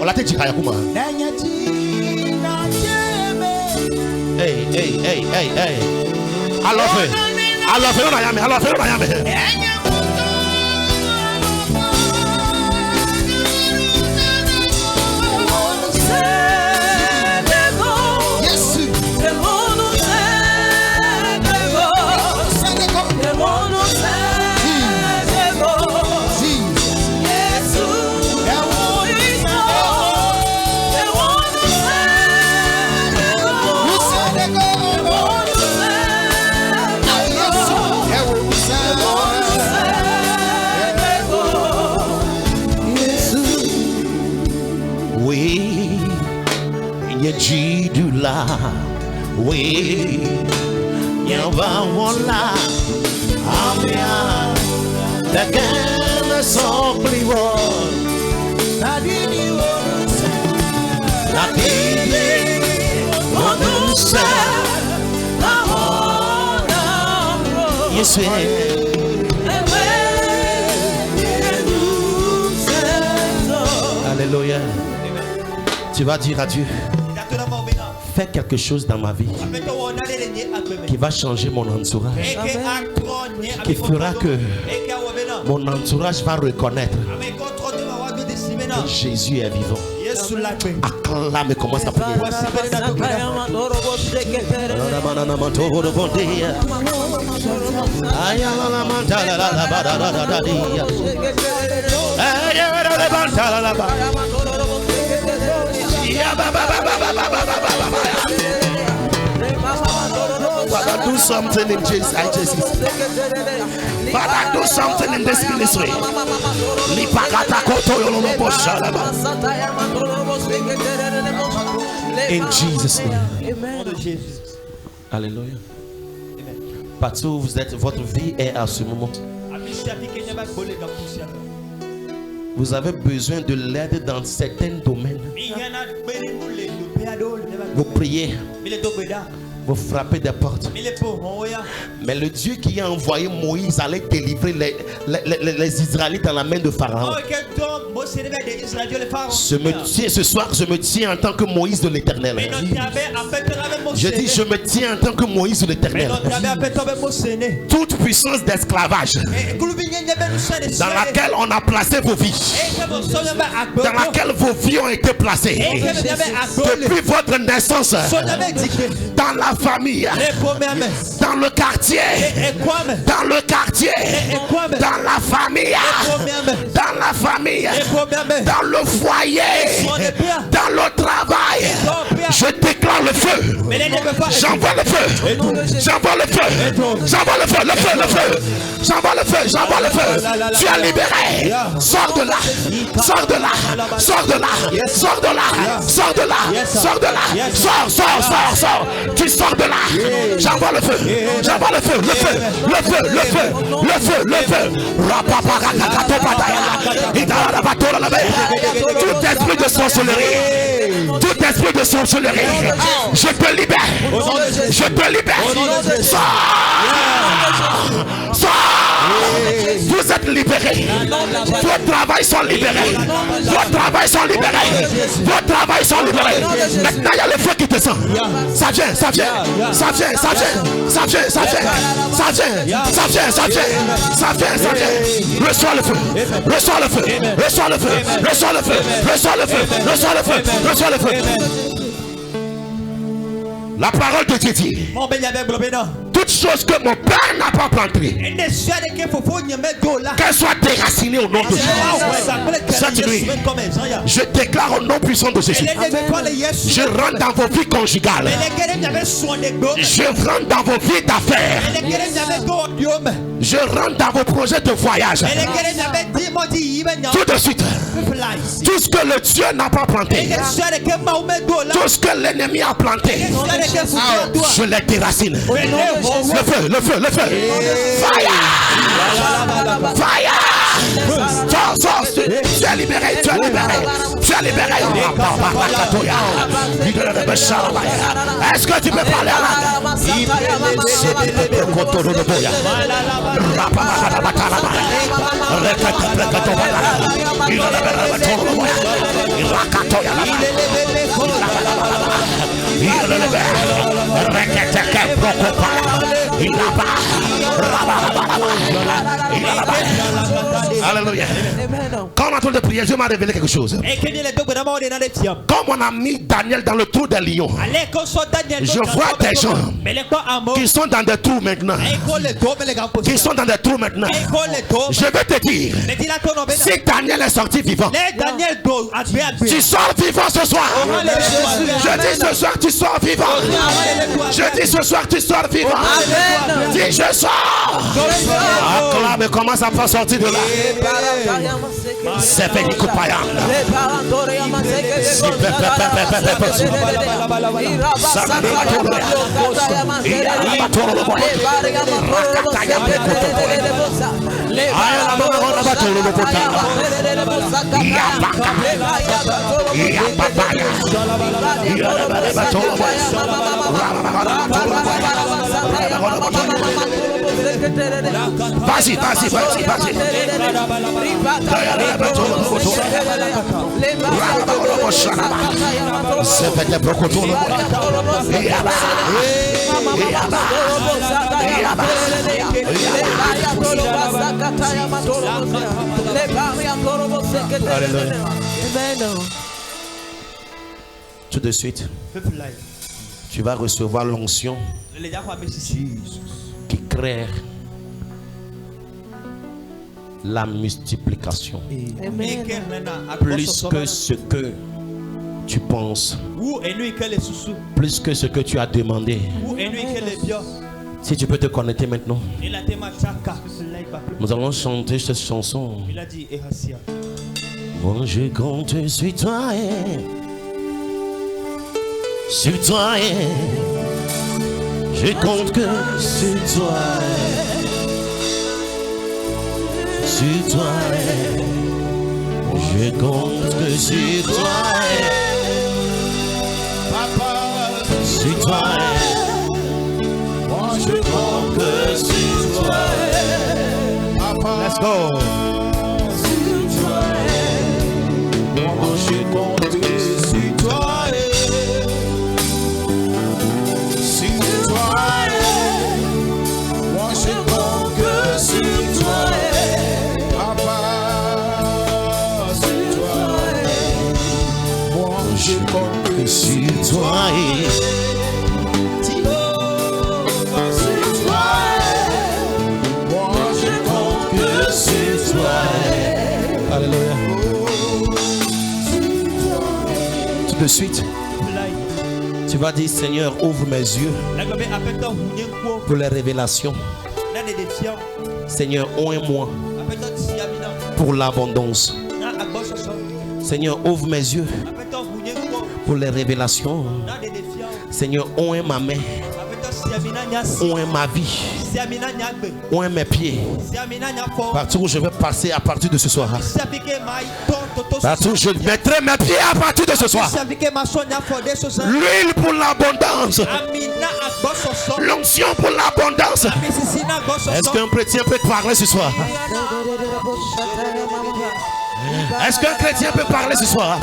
S1: On l'a dit à Yakuma. Hey, hey, hey, hey, hey. I love it. I love it. I love it. I love it. Jidula, we Yava Walla, Amia, the Gana Sopli Wall, Nadini Onusa, yes, Alléluia. Tu vas dire à Dieu, fais quelque chose dans ma vie qui va changer mon entourage, qui fera que mon entourage va reconnaître que Jésus est vivant. Acclame et commence à prier. do something in Jesus. Father, do something in this ministry. In Jesus' name.
S3: Amen.
S1: Alléluia. Partout où vous êtes, votre vie est à ce moment. Vous avez besoin de l'aide dans certains domaines. Vous priez, vous frappez des portes. Mais le Dieu qui a envoyé Moïse allait délivrer les Israélites dans la main de Pharaon. Ce soir, je me tiens en tant que Moïse de l'Éternel. Je dis, je me tiens en tant que Moïse de l'Éternel. Toute puissance d'esclavage dans laquelle on a placé vos vies, dans laquelle vos vies ont été placées depuis votre naissance, dans la famille, dans le quartier, dans le quartier, dans la famille, dans le foyer, dans le travail. Je déclare le feu. J'envoie le feu. J'envoie le feu. J'envoie le feu. Le feu. J'envoie le feu. J'envoie le feu. Tu es libéré. Sors de là. Sors de là. Sors de là. Sors de là. Sors de là. Sors de là. Sors. Tu sors de là. J'envoie le feu. J'envoie le feu. Le feu. Le feu. Le feu. Le feu. Le feu. Tout esprit de sorcellerie. Tout esprit de sorcellerie. Je te libère. Je te libère. Vous êtes libérés. Vos travails sont libérés. Vos travails sont libérés. Vos travails sont libérés. Maintenant, il y a le feu qui descend. Ça vient. Reçois le feu. Reçois le feu. Reçois le feu. Reçois le feu. Reçois le feu. Reçois le feu. Reçois le feu. La parole de Dieu dit: toute chose que mon Père n'a pas plantée, qu'elle soit déracinée au nom de Jésus. Cette nuit, je déclare au nom puissant de Jésus, je rentre dans vos vies conjugales. Je rentre dans vos vies d'affaires. Je rentre dans vos projets de voyage. Tout de suite, tout ce que le Dieu n'a pas planté, tout ce que l'ennemi a planté, je les déracine. Le feu. Fire. Sors. Tu es libéré. Est-ce que tu peux parler à la Alléluia. Quand on entend de prier, Dieu m'a révélé quelque chose. Comme on a mis Daniel dans le trou des lions, je vois des gens qui sont dans des trous maintenant. Je vais te dire, si Daniel est sorti vivant, tu sors vivant ce soir. Je dis ce soir tu sors vivant. Je dis ce soir tu sors vivant. Dis je sors. Acclame, commence à faire sortir de là. C'est fait du coup payant. Vas-y. Tout de suite, tu vas recevoir l'onction qui crée la multiplication.
S3: Amen.
S1: Plus que ce que tu penses, plus que ce que tu as demandé, Si tu peux te connecter maintenant. Nous allons chanter cette chanson. Moi je compte sur toi, sur toi, je compte que sur toi, sur toi, je compte que sur toi, papa, sur toi, moi je compte que sur toi, papa. Let's go. Je compte sur toi, sur toi, moi je compte que sur toi, papa, sur toi, moi je compte que sur toi, sur toi, moi je compte que sur toi. Alléluia. De suite, tu vas dire Seigneur, ouvre mes yeux pour les révélations. Seigneur, ouvre-moi pour l'abondance. Seigneur, ouvre mes yeux pour les révélations. Seigneur, ouvre ma main, ouvre ma vie, ouvre mes pieds. Partout où je vais passer à partir de ce soir. Partout où je mettrai mes pieds à partir de ce soir. L'huile pour l'abondance. L'onction pour l'abondance. Est-ce qu'un chrétien peut parler ce soir? Est-ce qu'un chrétien peut parler ce soir?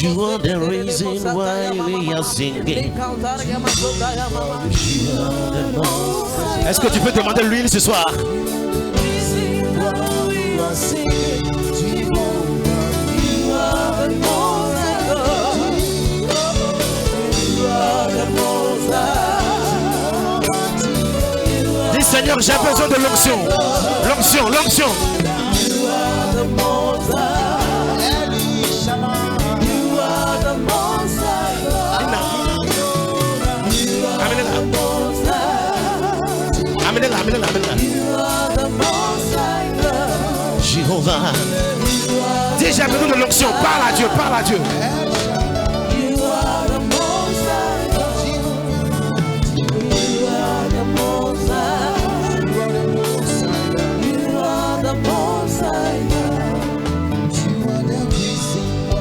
S1: You are the reason why we are singing. Est-ce que tu peux demander l'huile ce soir? Dis Seigneur, j'ai besoin de l'onction. L'onction, l'onction. Jéhovah. Dis j'ai besoin de l'onction. Parle à Dieu, parle à Dieu.